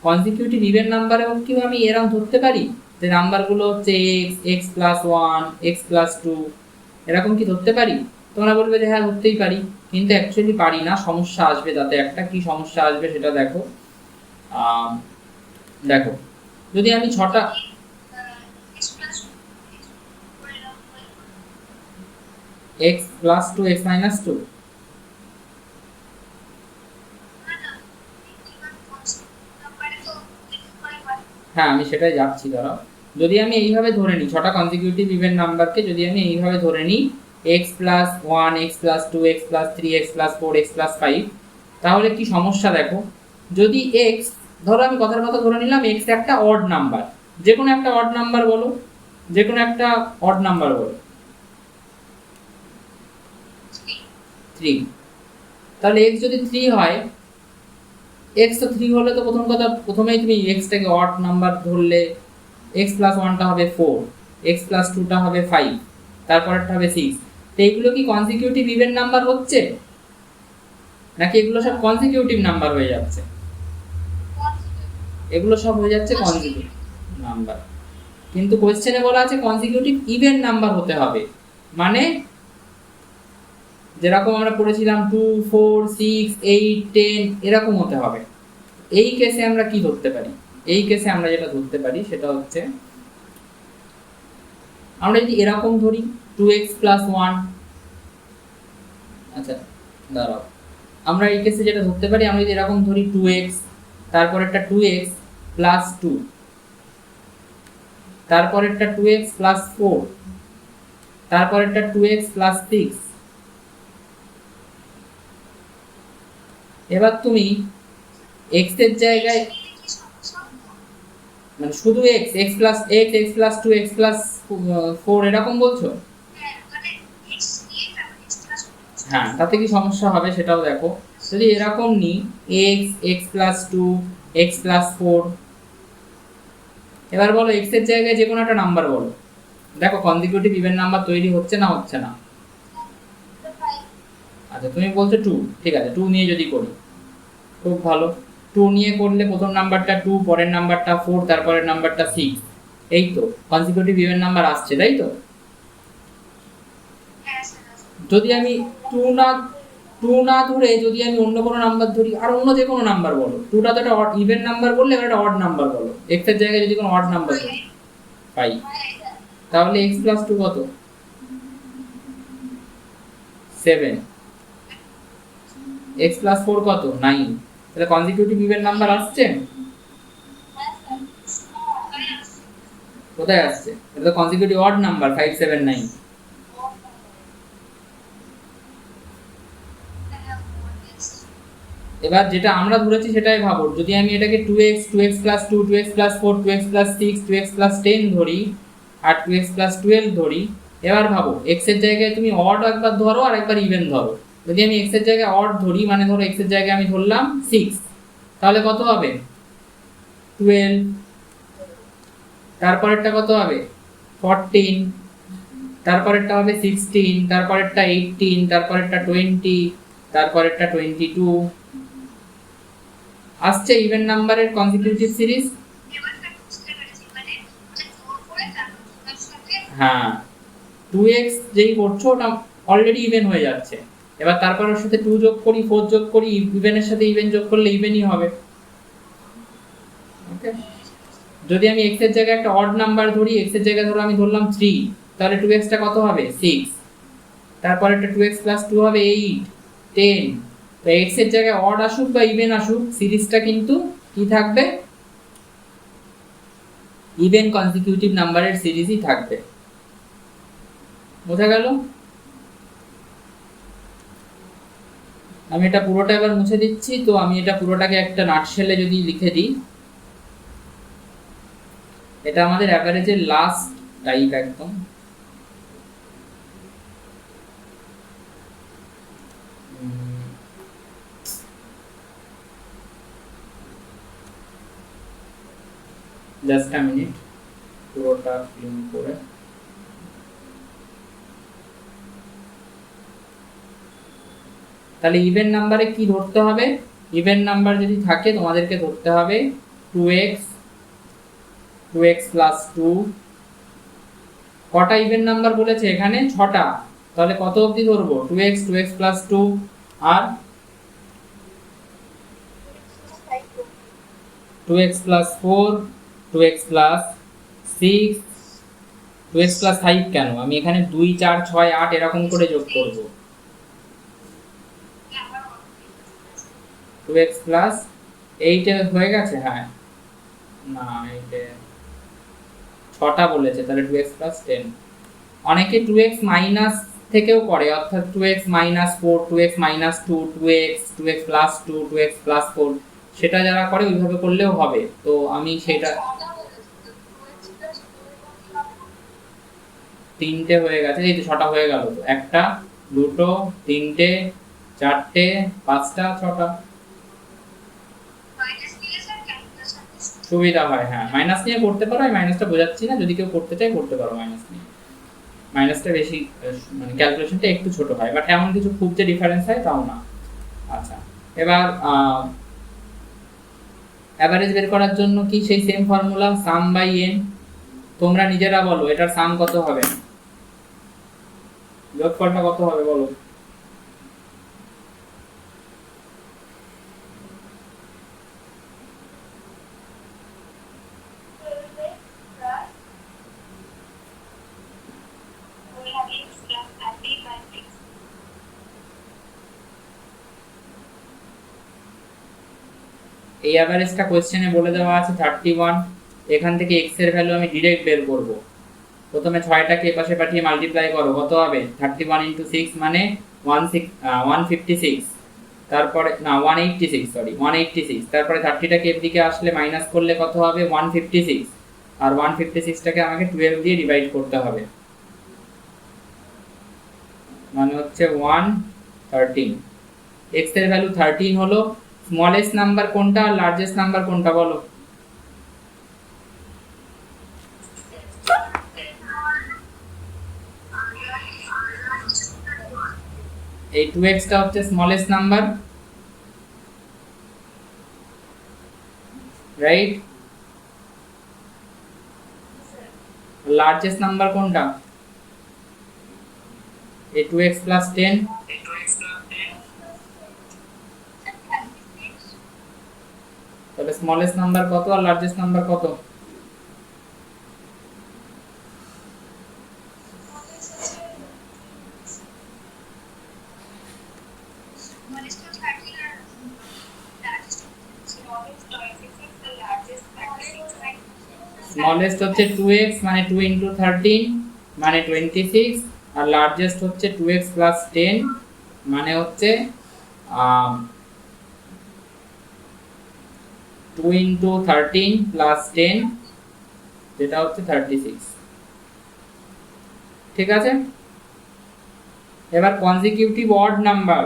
কনজিকিউটিভ ইভেন নাম্বারেও কি আমি এরকম ধরতে পারি যে নাম্বারগুলো হচ্ছে X, X plus one, X plus two, এরকম কি ধরতে পারি? তোমরা বলবে যে হ্যাঁ ধরতেই পারি, কিন্তু অ্যাকচুয়ালি পারি না। সমস্যা আসবে, তাতে একটা কি সমস্যা আসবে সেটা দেখো। দেখো যদি আমি 6টা x প্লাস 2 x মাইনাস 2, হ্যাঁ আমি সেটাই যাচ্ছি। ধরো যদি আমি এইভাবে ধরে নিই 6টা কনজিকিউটিভ ইভেন নাম্বারকে, যদি আমি এইভাবে ধরে নিই x plus 1, x plus 2, x plus 3, x plus 4, x plus 5, তাহলে কি সমস্যা দেখো। যদি x, ধরো আমি কথার কথা ধরে নিলাম x একটা অড নাম্বার, যে কোনো একটা অড নাম্বার বলো, যে কোনো একটা অড নাম্বার বলো, 3। তাহলে x যদি 3 হয়, x তো 3 হলে তো প্রথম কথা প্রথমেই তুমি x টাকে অড নাম্বার ধরলে, x প্লাস 1টা হবে 4, x প্লাস 2টা হবে 5, তারপরেরটা হবে 6। তো এগুলো কি কনজিকিউটিভ ইভেন নাম্বার হচ্ছে, নাকি এগুলো সব কনজিকিউটিভ নাম্বার হয়ে যাচ্ছে? এগুলো সব হয়ে যাচ্ছে কনজিকিউটিভ নাম্বার, কিন্তু কোশ্চেনে বলা আছে কনজিকিউটিভ ইভেন নাম্বার হতে হবে। মানে যেরকম আমরা পড়েছিলাম 2, 4, 6, 8, 10 এরকম হতে হবে। এই কেসে আমরা কি ধরতে পারি? এই কেসে আমরা যেটা ধরতে পারি সেটা হচ্ছে, আমরা যদি এরকম ধরি 2x প্লাস 1, আচ্ছা দাঁড়াও, আমরা এই কেসে যেটা ধরতে পারি, আমরা যদি এরকম ধরি 2x, তারপরেরটা 2x প্লাস 2, তারপরেরটা 2x প্লাস 4, তারপরেরটা 2x প্লাস 6। এবার তুমি x এর জায়গায় মানে শুধু x, x plus x, x plus 2, x plus 4 এরকম বলছো? হ্যাঁ, তাতে কি সমস্যা হবে সেটাও দেখো। যদি এরকম নিই x, x plus 2, x plus 4, এবার বলো x এর জায়গায় যে কোনো একটা নাম্বার বলো। দেখো কনজিকিউটিভ ইভেন নাম্বার তৈরি হচ্ছে না হচ্ছে না? আচ্ছা তুমি বলছো 2, ঠিক আছে 2 নিয়ে যদি করি খুব ভালো। 2 নিয়ে করলে প্রথম নাম্বারটা 2, পরের নাম্বারটা 4, তারপরের নাম্বারটা 6, এই তো কনজিকিউটিভ ইভেন নাম্বার আসছে, তাই তো? যদি আমি 2 না ধরে যদি আমি অন্য কোনো নাম্বার ধরি, আর অন্য যে কোনো নাম্বার বলো, 2টা তো একটা ইভেন নাম্বার বললে, এবার একটা অড নাম্বার বলো, x এর জায়গায় যদি কোনো অড নাম্বার ধরি 5, তাহলে x প্লাস 2 কত? 7, x প্লাস 4 কত? 9। তাহলে কনজিকিউটিভ ইভেন নাম্বার আসছে? কোথায় আসছে? এটা তো কনজিকিউটিভ অড নাম্বার 5, 7, 9। এবার যেটা আমরা ধরেছি সেটাই ভাবো। যদি আমি এটাকে 2x, 2x plus 2, 2x plus 4, 2x plus 6, 2x plus 10 ধরি আর 2x প্লাস 12 ধরি, এবার ভাবো x এর জায়গায় তুমি অড একবার ধরো আর একবার ইভেন ধরো। যদি আমি x এর জায়গায় অড ধরি, মানে ধরো x এর জায়গায় আমি ধরলাম 6, তাহলে কত হবে? 12। তারপরেরটা কত হবে? 14, তারপরেরটা হবে 16, তারপরেরটা 18, তারপরেরটা 20, তারপরেরটা 22। আসছে ইভেন নাম্বারের কনজিকিউটিভ সিরিজ। হ্যাঁ, 2x যেই করছো ওটা অলরেডি ইভেন হয়ে যাচ্ছে। এবার তারপর ওর সাথে 2 যোগ করি, 4 যোগ করি, ইভেনের সাথে ইভেন যোগ করলে ইভেনই হবে। ওকে, যদি আমি x এর জায়গায় একটা অড নাম্বার ধরি, x এর জায়গায় ধরো আমি ধরলাম 3, তাহলে 2x টা কত হবে? 6। তারপর একটা 2x প্লাস 2 হবে 8 10। তো x এর জায়গায় অড আসুক বা ইভেন আসুক, সিরিজটা কিন্তু কি থাকবে, ইভেন কনসিকিউটিভ নাম্বারের সিরিজই থাকবে। বোঝা গেল? আমি এটা পুরোটা এবার মুছে দিচ্ছি। তো আমি এটা পুরোটাকে একটা নাটশেলে যদি লিখে দিই, এটা আমাদের অ্যাভারেজের লাস্ট টাইপ একদম। জাস্ট আ মিনিট, পুরোটা ক্লিন করে। তাহলে ইভেন নাম্বারে কি ধরতে হবে? ইভেন নাম্বার যদি থাকে তোমাদেরকে ধরতে হবে 2x 2x প্লাস 2। কটা ইভেন নাম্বার বলেছে এখানে? 6টা। তাহলে কত অবধি ধরবো? 2x 2x প্লাস 2 আর 2x plus 4 2x plus 6 2x plus 5 কেন? আমি এখানে 2 4 6 8 এরকম করে যোগ করব। 2x প্লাস 8 হয়ে গেছে। হ্যাঁ, না এটা 6টা বলেছে, তাহলে 2x প্লাস 10। অনেকে 2x মাইনাস থেকেও করে, অর্থাৎ 2x minus 4 2x minus 2 2x 2x plus 2 2x plus 4, সেটা যারা করে ওইভাবে করলেও হবে। তো আমি সেটা 3টে হয়ে গেছে, এই তো 6টা হয়ে গেল। তো 1টা 2টো 3টে 4টে 5টা 6টা সুবিধা হয়। হ্যাঁ, মাইনাস নিয়ে করতে পারো, আমি মাইনাসটা বোঝাচ্ছি না, যদি কেউ করতে চায় করতে পারো মাইনাস নিয়ে। মাইনাসটা বেশি মানে ক্যালকুলেশনটা একটু ছোট হয়, বাট এমন কিছু খুব যে ডিফারেন্স হয় তাও না। আচ্ছা, এবার অ্যাভারেজ বের করার জন্য কি সেই same formula, sum by N. তোমরা নিজেরা বলো এটার সাম কত হবে, যোগফলটা কত হবে বলো। এই অ্যাভারেজটা কোশ্চেনে বলে দেওয়া আছে 31। এখান থেকে x এর ভ্যালু আমি ডাইরেক্ট বের করব। প্রথমে 6টাকে এপাশে পাঠিয়ে মাল্টিপ্লাই করো, কত হবে? 31 * 6 মানে 156। তারপরে না 186, সরি 186। তারপরে 30টাকে এর দিকে আসলে মাইনাস করলে কত হবে? 156। আর 156টাকে আমাকে 12 দিয়ে ডিভাইড করতে হবে, মানে হচ্ছে 113। x এর ভ্যালু 13 হলো। স্মলেস্ট নাম্বার কোনটা আর লার্জেস্ট নাম্বার কোনটা বলো? এই 2x টা হচ্ছে smallest number, right? Largest number কোনটা? এই 2x প্লাস 10। তাহলে স্মলেস্ট নাম্বার কত আর লার্জেস্ট নাম্বার কত? স্মলেস্ট হচ্ছে 2x মানে 2 * 13 মানে 26, আর লার্জেস্ট হচ্ছে 2x প্লাস 10 মানে হচ্ছে 2 * 13 প্লাস 10 যেটা হচ্ছে 36। ঠিক আছে, এবার কনজিকিউটিভ অড নাম্বার।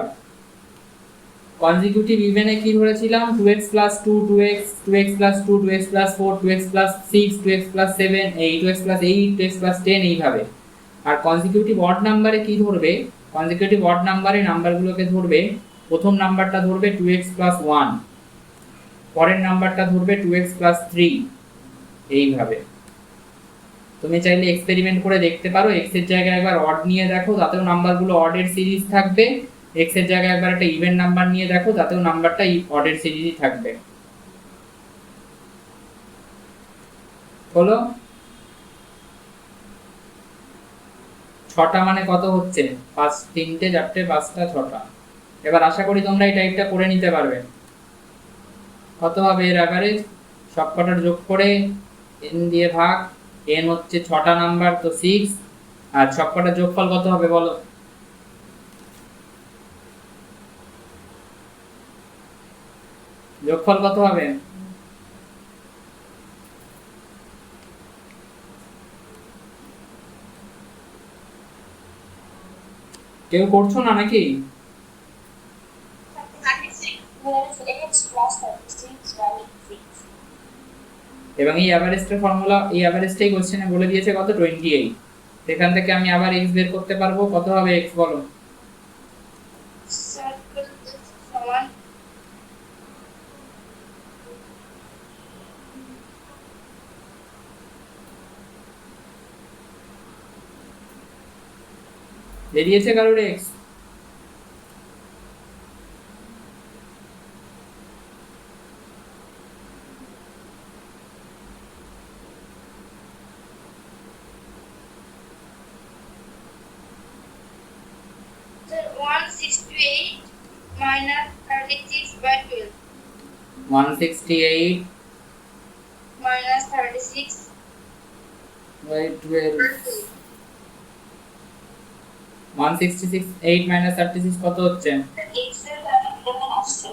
কনজিকিউটিভ ইভেনে কি ধরেছিলাম? 2x plus 2 2x 2x plus 2 2x plus 4 2x plus 6 2x plus 7 2x plus 8 2x plus 10 এইভাবে। আর কনজিকিউটিভ অড নাম্বারে কি ধরবে? কনজিকিউটিভ অড নাম্বারে নাম্বারগুলোকে ধরবে, প্রথম নাম্বারটা ধরবে 2x প্লাস 1, পরের নাম্বারটা ধরবে 2x প্লাস 3, এইভাবে। তুমি চাইলে এক্সপেরিমেন্ট করে দেখতে পারো, x এর জায়গায় একবার অড নিয়ে দেখো, তাতেও নাম্বারগুলো অডের সিরিজ থাকবে। x এর জায়গায় একবার একটা ইভেন নাম্বার নিয়ে দেখো, তাতেও নাম্বারটা অডের সিরিজই থাকবে। হলো ছটা মানে কত হচ্ছে? 5 3টে 4টে 5টা 6টা। এবার আশা করি তোমরা এই টাইপটা করে নিতে পারবে। কত হবে এর অ্যাভারেজ? সবকটার যোগ করে n দিয়ে ভাগ, n হচ্ছে 6টা নাম্বার তো 6, আর সবকটার যোগফল কত হবে বলো? যোগফল কত হবে? কেউ করছো না নাকি? এবং এই অ্যাভারেজটার ফর্মুলা, এই অ্যাভারেজটাই কোশ্চেনে বলে দিয়েছে কত? 28। সেখান থেকে আমি আবার x বের করতে পারবো। কত হবে x বলো? বেরিয়েছে কারোর x? minus 36/12. 168 minus 36/12. 168 minus 36 কত হচ্ছে? x এর ভ্যালু 11 আসছে।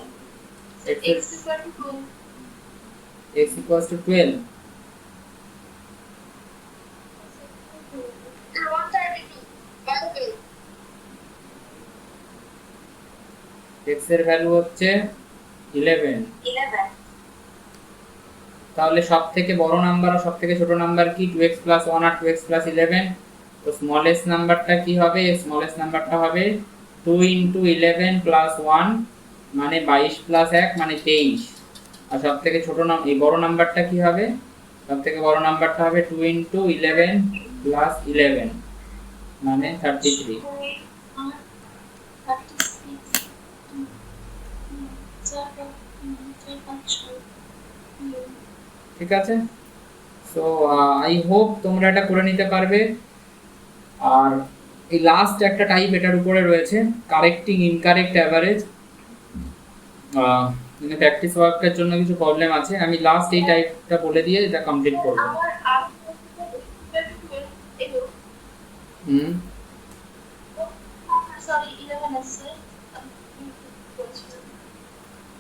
x equals to 12। 132/12. x এর ভ্যালু হচ্ছে 11। তাহলে সবথেকে বড় নাম্বার আর সবথেকে ছোট নাম্বার কি? 2x + 1 আর 2x + 11। তো স্মলেস্ট নাম্বারটা কি হবে? স্মলেস্ট নাম্বারটা হবে 2 * 11 + 1 মানে 22 + 1 মানে 23। আর সবথেকে ছোট এই বড় নাম্বারটা কি হবে? সবথেকে বড় নাম্বারটা হবে 2 * 11 + 11 মানে 33। ঠিক আছে? সো আই হোপ তোমরা এটা করে নিতে পারবে। আর এই লাস্ট একটা টাইপ এটার উপরে রয়েছে, কারেক্টিং ইনকারেক্ট অ্যাভারেজ। মানে প্র্যাকটিস ওয়ার্কের জন্য কিছু প্রবলেম আছে, আমি লাস্ট এই টাইপটা বলে দিয়ে এটা কমপ্লিট করব। হুম,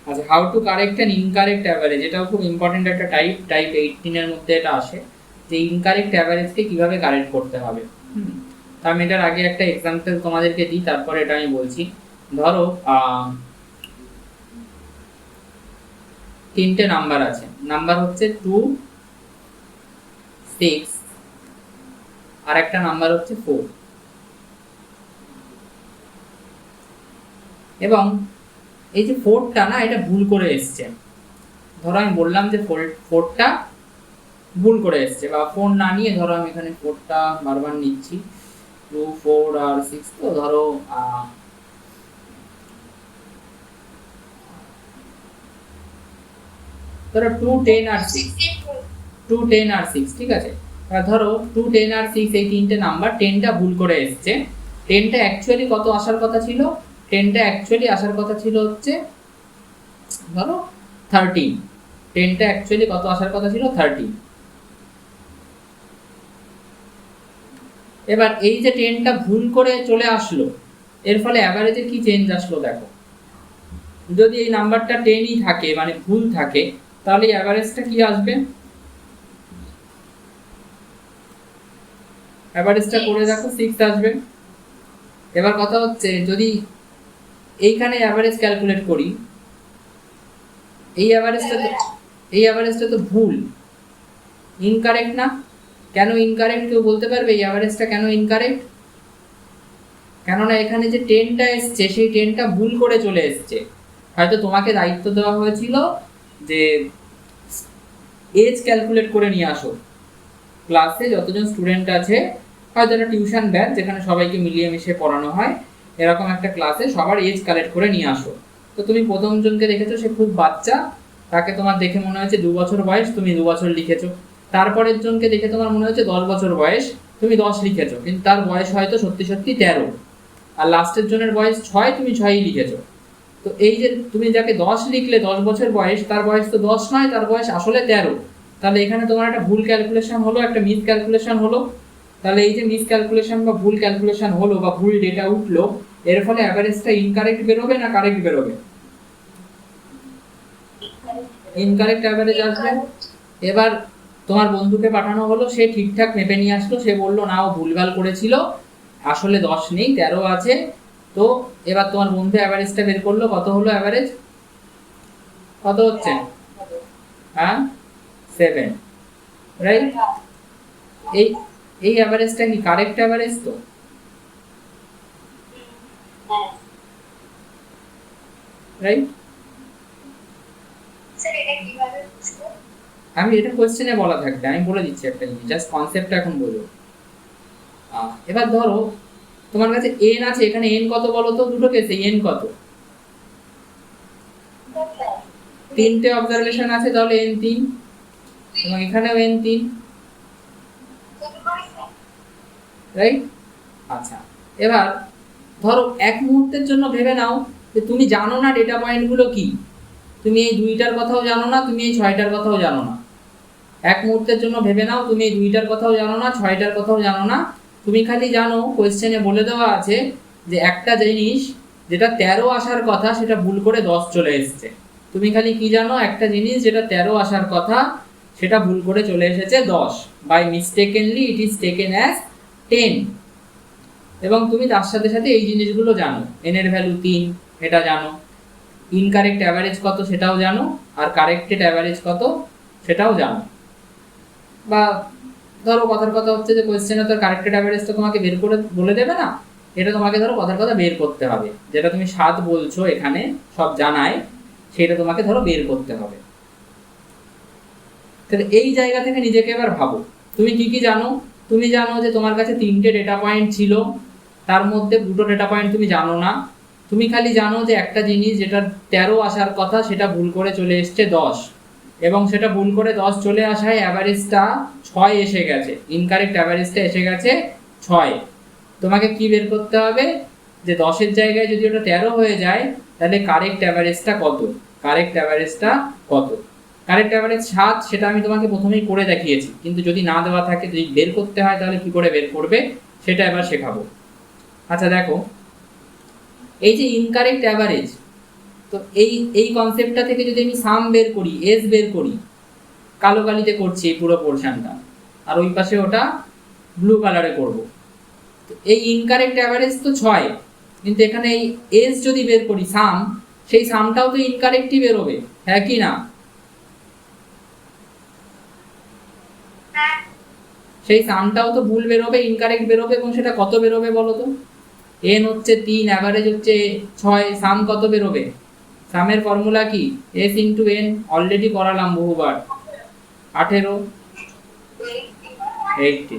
আচ্ছা, how to correct an incorrect average, এটাও খুব ইম্পর্টেন্ট একটা টাইপ, টাইপ 18 এর মধ্যে এটা আসে যে ইনকারেক্ট অ্যাভারেজকে কিভাবে কারেক্ট করতে হবে। তা আমি এটার আগে একটা এক্সাম্পল তোমাদেরকে দিই, তারপরে এটা আমি বলছি। ধরো 3টে নাম্বার আছে, নাম্বার হচ্ছে 2 6 আর একটা নাম্বার হচ্ছে 4, এবং এই যে 4টা না, এটা ভুল করে এসছে। ধরো আমি বললাম যে 4টা ভুল করে এসছে, বা 4 না নিয়ে ধরো আমি এখানে 4টা বারবার নিচ্ছি, 2 4 আর 6, তো ধরো 2 10 আর 6, 2 10 আর 6, ঠিক আছে? ধরো 2 10 আর 6 এই তিনটে নাম্বার, 10টা ভুল করে এসছে। 10টা অ্যাকচুয়ালি কত আসার কথা ছিল? 10টা অ্যাকচুয়ালি আসার কথা ছিল হচ্ছে ধরো 13। 10টা অ্যাকচুয়ালি কত আসার কথা ছিল? 13। এবার এই যে 10টা ভুল করে চলে আসলো, এর ফলে অ্যাভারেজে কি চেঞ্জ আসলো দেখো। যদি এই নাম্বারটা 10ই থাকে মানে ভুল থাকে, তাহলে অ্যাভারেজটা কি আসবে? অ্যাভারেজটা করে দেখো 6 আসবে। এবার কথা হচ্ছে যদি এইখানে অ্যাভারেজ ক্যালকুলেট করি, এই অ্যাভারেজটা তো ভুল, ইনকারেক্ট না? কেন ইনকারেক্ট কেউ বলতে পারবে এই অ্যাভারেজটা কেন ইনকারেক্ট? কেননা এখানে যে 10টা এসছে সেই 10টা ভুল করে চলে এসছে। হয়তো তোমাকে দায়িত্ব দেওয়া হয়েছিল যে এজ ক্যালকুলেট করে নিয়ে আসো, ক্লাসে যতজন স্টুডেন্ট আছে, হয়তো একটা টিউশন ব্যাচ যেখানে সবাইকে মিলিয়ে মিশে পড়ানো হয়, এরকম একটা ক্লাসে সবার এজ কালেক্ট করে নিয়ে আসো। তো তুমি প্রথম জনকে দেখেছো, সে খুব বাচ্চা, তাকে তোমার দেখে মনে হয়েছে 2 বছর বয়স, তুমি 2 বছর লিখেছো। তারপরের জনকে দেখে তোমার মনে হচ্ছে 10 বছর বয়স, তুমি 10 লিখেছো, কিন্তু তার বয়স হয়তো সত্যি সত্যি 13, আর লাস্টের জনের বয়স 6, তুমি 6ই লিখেছো। তো এই যে তুমি যাকে 10 লিখলে 10 বছর বয়স, তার বয়স তো 10 নয়, তার বয়স আসলে 13। তাহলে এখানে তোমার একটা ভুল ক্যালকুলেশন হলো, একটা মিস ক্যালকুলেশন হলো। তাহলে এই যে মিস ক্যালকুলেশন বা ভুল ক্যালকুলেশন হলো বা ভুল ডেটা উঠলো, এর ফলে অ্যাভারেজটা ইনকারেক্ট বেরোবে না কারেক্ট বেরোবে? ইনকারেক্ট অ্যাভারেজ আসবে। এবার তোমার বন্ধুকে পাঠানো হলো, সে ঠিকঠাক মেপে নিয়ে আসলো, সে বললো না ও ভুলভাল করেছিল, আসলে 10 নেই 13 আছে। তো এবার তোমার বন্ধু অ্যাভারেজটা বের করলো, কত হলো অ্যাভারেজ? কত হচ্ছে? হ্যাঁ, 7, রাইট? এই এই অ্যাভারেজটা কি কারেক্ট অ্যাভারেজ? তো রাইট? আমি এটা কোশ্চেনে বলা থাকবে, আমি বলে দিচ্ছি একটা জিনিস, জাস্ট কনসেপ্টটা এখন বোঝো। এবার ধরো তোমার কাছে n আছে, এখানে n কত বলো তো, দুটো কেসে n কত? 3টে অবজারভেশন আছে, তাহলে n 3, এবং এখানেও n 3, রাইট? আচ্ছা, এবার ধরো এক মুহূর্তের জন্য ভেবে নাও যে তুমি জানো না ডেটা পয়েন্টগুলো কি, তুমি এই 2টার কথাও জানো না, তুমি এই 6টার কথাও জানো না। এক মুহূর্তের জন্য ভেবে নাও তুমি এই 2টার কথাও জানো না, 6টার কথাও জানো না। তুমি খালি জানো কোয়েশ্চেনে বলে দেওয়া আছে যে একটা জিনিস যেটা 13 আসার কথা সেটা ভুল করে 10 চলে এসেছে। তুমি খালি কি জানো, একটা জিনিস যেটা 13 আসার কথা সেটা ভুল করে চলে এসেছে 10, by mistakenly it is taken as 10। এবং তুমি তার সাথে সাথে এই জিনিসগুলো জানো, n এর ভ্যালু 3 এটা জানো, ইনকারেক্ট অ্যাভারেজ কত সেটাও জানো, আর কারেক্টেড অ্যাভারেজ কত সেটাও জানো। বা ধরো কথার কথা হচ্ছে যে কোয়েশ্চেনে তো কারেক্টেড অ্যাভারেজটা তোমাকে বের করে বলে দেবে না, এটা তোমাকে ধরো কথার কথা বের করতে হবে, যেটা তুমি 7 বলছো এখানে সব জানায়, সেটা তোমাকে ধরো বের করতে হবে। তাহলে এই জায়গা থেকে নিজেকে এবার ভাবো, তুমি কি কি জানো? তুমি জানো যে তোমার কাছে 3টে ডেটা পয়েন্ট ছিল, তার মধ্যে 2টো ডেটা পয়েন্ট তুমি জানো না। তুমি খালি জানো যে একটা জিনিস যেটা 13 আসার কথা সেটা ভুল করে চলে এসছে 10, এবং সেটা ভুল করে 10 চলে আসায় অ্যাভারেজটা 6 এসে গেছে, ইনকারেক্ট অ্যাভারেজটা এসে গেছে 6। তোমাকে কি বের করতে হবে যে 10-এর জায়গায় যদি ওটা 13 হয়ে যায় তাহলে কারেক্ট অ্যাভারেজটা কত, কারেক্ট অ্যাভারেজটা কত? কারেক্ট অ্যাভারেজ 7, সেটা আমি তোমাকে প্রথমেই করে দেখিয়েছি, কিন্তু যদি না দেওয়া থাকে, যদি বের করতে হয় তাহলে কি করে বের করবে সেটা এবার শেখাবো। আচ্ছা দেখো, এই যে ইনকারেক্ট অ্যাভারেজ, তো এই এই কনসেপ্টটা থেকে যদি আমি সাম বের করি, এস বের করি, কালো কালিতে করছি এই পুরো পোর্শনটা, আর ওই পাশে ওটা ব্লু কালারে করব। তো এই ইনকারেক্ট অ্যাভারেজ তো 6, কিন্তু এখানে এই এস যদি বের করি সাম, সেই সামটাও তো ইনকারেক্টই বেরোবে, হ্যাঁ কি না? সেই সামটাও তো ভুল বেরোবে, ইনকারেক্ট বেরোবে, এবং সেটা কত বেরোবে বলো তো? এন হচ্ছে 3, অ্যাভারেজ হচ্ছে 6, সাম কত বেরোবে? সামের ফর্মুলা কি? এস ইন্টু এন, অলরেডি করালাম বহুবার, 18, 80,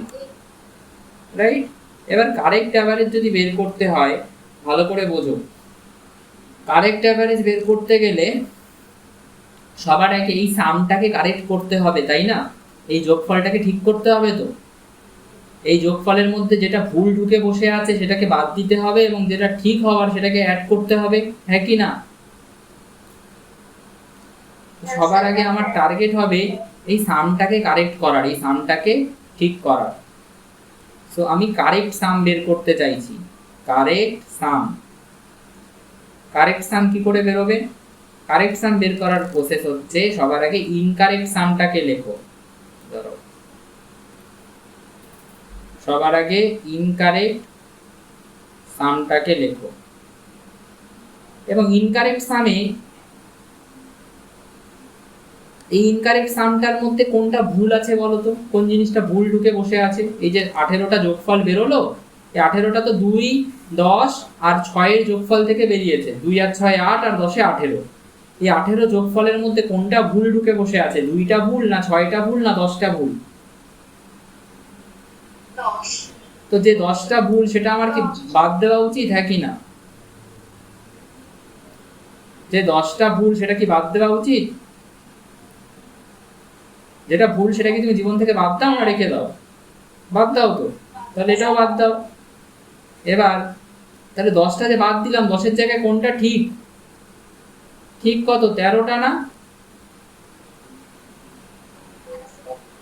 রাইট? এবার কারেক্ট অ্যাভারেজ যদি বের করতে হয়, ভালো করে বোঝো, কারেক্ট অ্যাভারেজ বের করতে গেলে সবার আগে এই সামটাকে কারেক্ট করতে হবে, তাই না? এই যোগফলটাকে ঠিক করতে হবে। তো এই যোগফলের মধ্যে যেটা ভুল ঢুকে বসে আছে সেটাকে বাদ দিতে হবে, এবং যেটা ঠিক হওয়ার সেটাকে অ্যাড করতে হবে, হ্যাঁ কি না? সবার আগে আমার টার্গেট হবে এই সামটাকে কারেক্ট করার, এই সামটাকে ঠিক করার। সো আমি কারেক্ট সাম বের করতে চাইছি, কারেক্ট সাম। কারেক্ট সাম কি করে বেরোবে? কারেক্ট সাম বের করার প্রসেস হচ্ছে, সবার আগে ইনকারেক্ট সামটাকে লেখো। ধরো সবার আগে ইনকারেক্ট সামটাকে লেখো, এবং ইনকারেক্ট সামে এই ইনকারেক্ট সামটার মধ্যে কোনটা ভুল আছে বলো তো, কোন জিনিসটা ভুল ঢুকে বসে আছে? এই যে 18টা যোগফল বেরোলো, এই 18টা তো 2, 10 আর 6-এর যোগফল থেকে বেরিয়েছে, 2 আর 6 8 আর 10 18। এই 18 যোগফলের মধ্যে কোনটা ভুল ঢুকে বসে আছে? 2টা ভুল না 6টা ভুল না 10টা ভুল? তো যে 10টা ভুল সেটা আমার কি বাদ দেওয়া উচিত, হ্যাঁ কি না? যে 10টা ভুল সেটা কি বাদ দেওয়া উচিত? যেটা ভুল সেটা কি তুমি জীবন থেকে বাদ দাও না রেখে দাও? বাদ দাও তো। তাহলে এটাও বাদ দাও। এবার তাহলে 10টা যে বাদ দিলাম, 10-এর জায়গায় কোনটা ঠিক? ঠিক কত? 13টা না?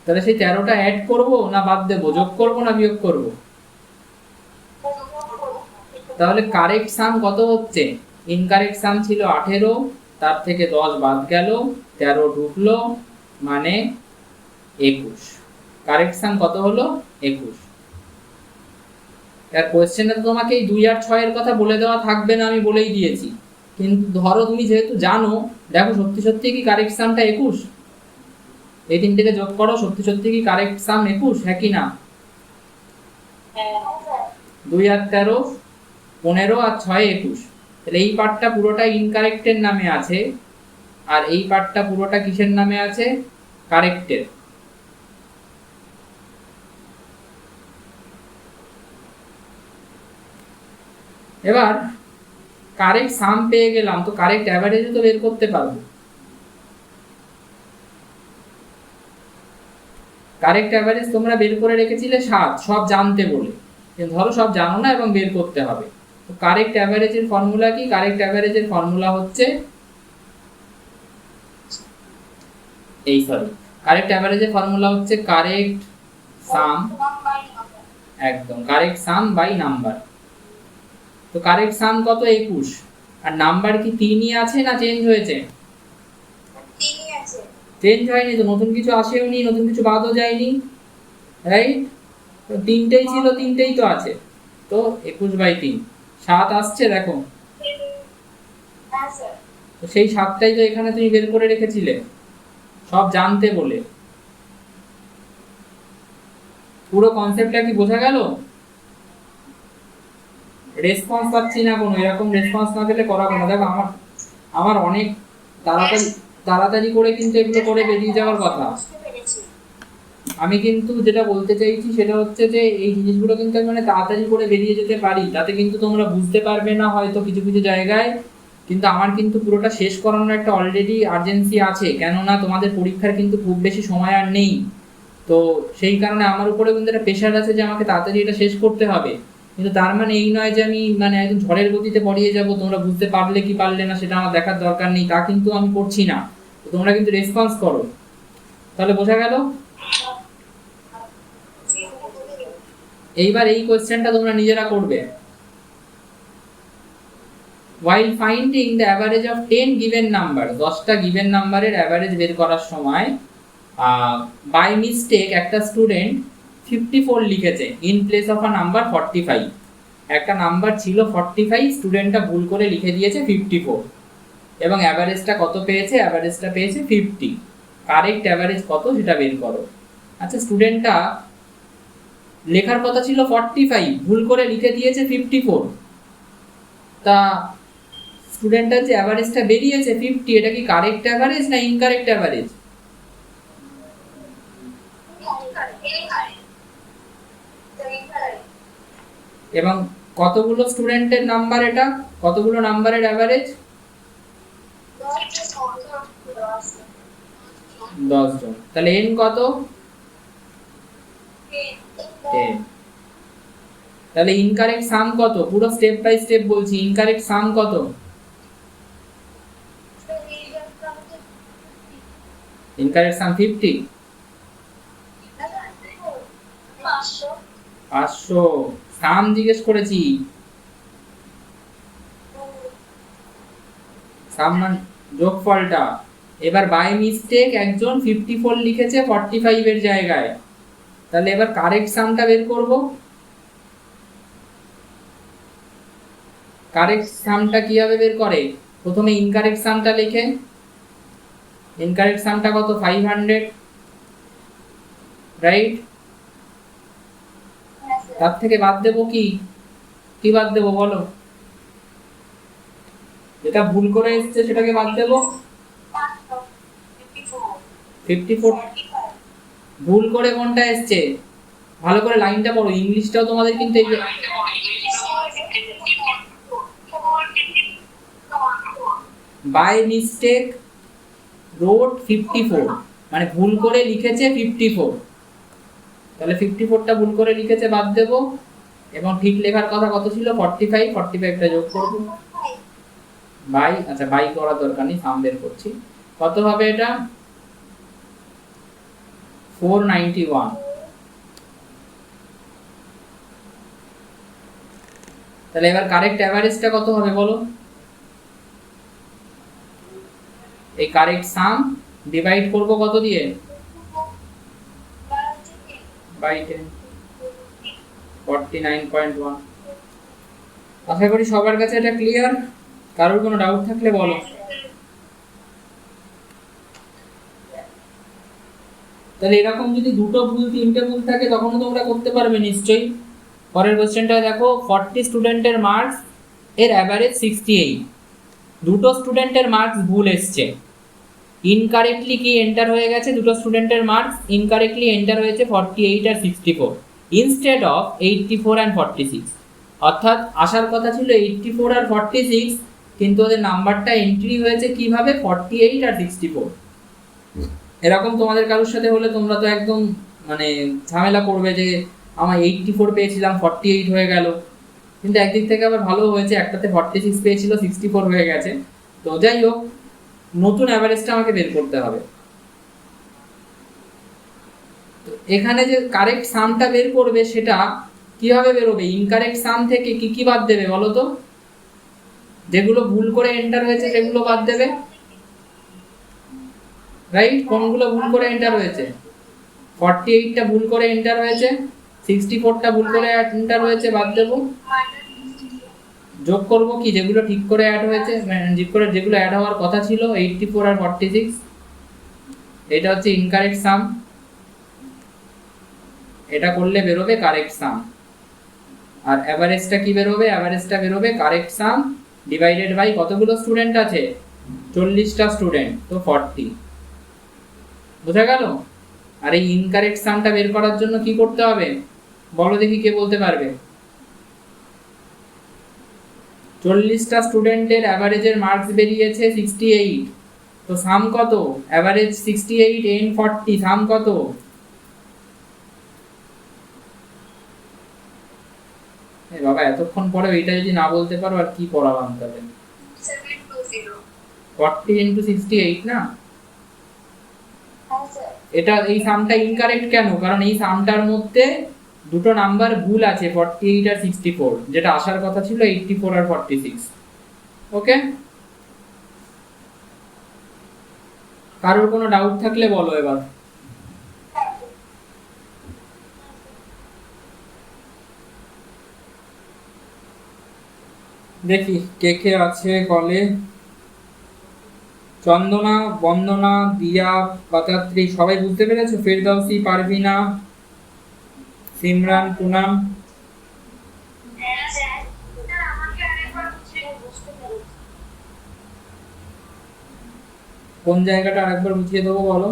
তাহলে সেই 13টা অ্যাড করব না বাদ দেবো, যোগ করব না বিয়োগ করব? তাহলে কারেক্ট সাম কত হচ্ছে? ইনকারেক্ট সাম ছিল 18, তার থেকে 10 বাদ গেল, 13 ঢুকলো, মানে 21। কারেক্ট সাম কত হলো? 21। আর কোশ্চেনে তোমাকে এই 2 আর 6 এর কথা বলে দেওয়া থাকবে না, আমি বলেই দিয়েছি। কিন্তু ধরো তুমি যেহেতু জানো, দেখো সত্যি সত্যি কি কারেক্ট সামটা 21? এই তিনটেকে যোগ করো, সত্যি সত্যি কি কারেক্ট সাম 21? হ্যাঁ কি না? 2 আর 13 15 আর 6 21। তাহলে এই পার্টটা পুরোটা ইনকারেক্টের নামে আছে, আর এই পার্টটা পুরোটা কিসের নামে আছে? কারেক্টের। এবার কারেক্ট সাম পেয়ে গেলাম, তো কারেক্ট অ্যাভারেজও তো বের করতে পারবো। কারেক্ট অ্যাভারেজ তোমরা বের করে রেখেছিলে 7, সব জানতে বলে। কিন্তু ধরো সব জানো না এবং বের করতে হবে। তো কারেক্ট অ্যাভারেজের ফর্মুলা কি? কারেক্ট অ্যাভারেজের ফর্মুলা হচ্ছে কারেক্ট অ্যাভারেজের ফর্মুলা হচ্ছে কারেক্ট সাম, একদম কারেক্ট সাম বাই নাম্বার। তো কারেক্ট সাম কত? 21। আর নাম্বার কি 3ই আছে না চেঞ্জ হয়েছে? চেঞ্জ হয়নি তো, নতুন কিছু আসেওনি, নতুন কিছু বাদও যায়নি, রাইট? তো 3টেই ছিল, 3টেই তো আছে। তো 21/3 7 আসছে, দেখো। তো সেই 7টাই তো এখানে তুমি বের করে রেখেছিলে, সব জানতে বলে। পুরো কনসেপ্টটা কি বোঝা গেল? রেসপন্স পাচ্ছি না কোনো, এরকম রেসপন্স না পেলে করাবো না। দেখো আমার অনেক তাড়াতাড়ি তাড়াতাড়ি করে কিন্তু এগুলো করে বেরিয়ে যাওয়ার কথা। আমি কিন্তু যেটা বলতে চাইছি সেটা হচ্ছে যে এই জিনিসগুলো কিন্তু আমি মানে তাড়াতাড়ি করে বেরিয়ে যেতে পারি, তাতে কিন্তু তোমরা বুঝতে পারবে না হয়তো কিছু কিছু জায়গায়। কিন্তু আমার কিন্তু পুরোটা শেষ করানোর একটা অলরেডি আর্জেন্সি আছে, কেননা তোমাদের পরীক্ষার কিন্তু খুব বেশি সময় আর নেই। তো সেই কারণে আমার উপরে কিন্তু একটা প্রেশার আছে যে আমাকে তাড়াতাড়ি এটা শেষ করতে হবে। কিন্তু তার মানে এই নয় যে আমি মানে একদম ঝড়ের গতিতে পড়িয়ে যাব, তোমরা বুঝতে পারলে কি পারলে না সেটা আমার দেখার দরকার নেই, তা কিন্তু আমি করছি না। তো তোমরা কিন্তু রেসপন্স করো। তাহলে বোঝা গেল? এইবার এই কোশ্চেনটা তোমরা নিজেরা করবে। while finding the average of 10 given number, 10টা given নাম্বারের অ্যাভারেজ বের করার সময় বাই মিস্টেক একটা স্টুডেন্ট 54 লিখেছে in place of a number 45। একটা নাম্বার ছিল 45, স্টুডেন্টটা ভুল করে লিখে দিয়েছে 54, এবং অ্যাভারেজটা কত পেয়েছে? অ্যাভারেজটা পেয়েছে 50। কারেক্ট অ্যাভারেজ কত সেটা বের করো। আচ্ছা, স্টুডেন্টটা লেখার কথা ছিল 45, ভুল করে লিখে দিয়েছে 54। তা স্টুডেন্টের যে অ্যাভারেজটা বেরিয়েছে 50, এটা কি কারেক্ট অ্যাভারেজ না ইনকারেক্ট অ্যাভারেজ? এবং কতগুলো স্টুডেন্টের নাম্বার এটা? কতগুলো নাম্বারের অ্যাভারেজ? 10 জন। তাহলে n কত? 10। তাহলে ইনকারেক্ট সাম কত? পুরো স্টেপ বাই স্টেপ বলছি, ইনকারেক্ট সাম কত? ইনকারেক্ট সাম 50। 500। সাম জিজ্ঞেস করেছি, সাম মানে যোগফলটা। এবার বাই মিস্টেক একজন 54 লিখেছে 45 এর জায়গায়, তাহলে এবার কারেক্ট সামটা বের করব। কারেক্ট সামটা কিভাবে বের করে? প্রথমে ইনকারেক্ট সামটা লিখে, ইনকারেক্ট সামটা কত? 500, রাইট? তার থেকে বাদ দেবো কি? কি বাদ দেবো বলো? যেটা ভুল করে এসছে সেটাকে বাদ দেবো। 54 ভুল করে কোনটা এসছে? ভালো করে লাইনটা পড়ো, ইংলিশটাও তোমাদের কিন্তু এই বাই মিস্টেক রোড 54, মানে ভুল করে লিখেছে 54, তাহলে 54টা ভুল করে লিখেছে, বাদ দেব। এবং ঠিক লেখার কথা কত ছিল? 45, 45টা যোগ করব বাই, আচ্ছা বাই করার দরকার নেই, সাম বের করছি। কত হবে এটা? 491। তাহলে এবার কারেক্ট অ্যাভারেজটা কত হবে বলো? এই কারেক্ট সাম ডিভাইড করব কত দিয়ে? বাই 10, 49.1। আশা করি সবার কাছে এটা ক্লিয়ার। কারোর কোনো ডাউট থাকলে বলো। তাহলে এরকম যদি দুটো ভুল তিনটে ভুল থাকে তখনও তোমরা করতে পারবে নিশ্চয়ই। পরের কোশ্চেনটা দেখো, 40 স্টুডেন্টের মার্কস এর অ্যাভারেজ 68, দুটো স্টুডেন্টের মার্কস ভুল এসছে, ইনকারেক্টলি কি এন্টার হয়ে গেছে? দুটো স্টুডেন্টের মার্কস ইনকারেক্টলি এন্টার হয়েছে 48 আর 64 ইনস্টেড অফ 84 অ্যান্ড 46। অর্থাৎ আসার কথা ছিল 84 আর 46, কিন্তু ওদের নাম্বারটা এন্ট্রি হয়েছে কিভাবে? 48 আর 64। এরকম তোমাদের কারোর সাথে হলে তোমরা তো একদম মানে ঝামেলা করবে যে আমার 84 পেয়েছিলাম 48 হয়ে গেল। কিন্তু একদিক থেকে আবার ভালো হয়েছে, একটাতে 46 পেয়েছিল 64 হয়ে গেছে। তো যাই হোক, নতুন অ্যাভারেজটা আমাকে বের করতে হবে। তো এখানে যে কারেক্ট সামটা বের করবে সেটা কিভাবে বেরোবে? ইনকারেক্ট সাম থেকে কি কি বাদ দেবে বলো তো? যেগুলো ভুল করে এন্টার হয়েছে সেগুলো বাদ দেবে, রাইট? কোনগুলো ভুল করে এন্টার হয়েছে? 48টা ভুল করে এন্টার হয়েছে, 64টা ভুল করে এন্টার হয়েছে, বাদ দেব। যোগ করব কি? যেগুলো ঠিক করে অ্যাড হয়েছে, যেগুলো অ্যাড হওয়ার কথা ছিল, 84 আর 46। এটা হচ্ছে ইনকারেক্ট সাম। এটা করলে বেরোবে কারেক্ট সাম। আর অ্যাভারেজটা কি বেরোবে? অ্যাভারেজটা বেরোবে কারেক্ট সাম ডিভাইডেড বাই কতগুলো স্টুডেন্ট আছে? 40টা স্টুডেন্ট, তো 40। বোঝা গেল? আর এই ইনকারেক্ট সামটা বের করার জন্য কি করতে হবে বলো দেখি, কে বলতে পারবে? 40টা স্টুডেন্টের অ্যাভারেজের মার্কস বেরিয়েছে 68, তো সাম কত? অ্যাভারেজ 68 এন 40, সাম কত? বাবা এতক্ষণ পরে এটা যদি না বলতে পারো আর কি পড়ালাম তাহলে? 40 ইন্টু 68 না? এটা এই সামটা ইনকারেক্ট কেন? কারণ এই সামটার মধ্যে দুটো নাম্বার ভুল আছে, 48 আর 64, যেটা আসার কথা ছিল 84 আর 46। ওকে, কারোর কোনো ডাউট থাকলে বলো এবার। দেখি কে কে আছে কলে। চন্দনা, বন্দনা, দিয়া, পাতাত্রী, সবাই বুঝতে পেরেছো? ফেরদাউসি, পারভিনা, সিমরান, পুনাম। কোন জায়গাটা আরেকবার বুঝিয়ে দেবো বলো?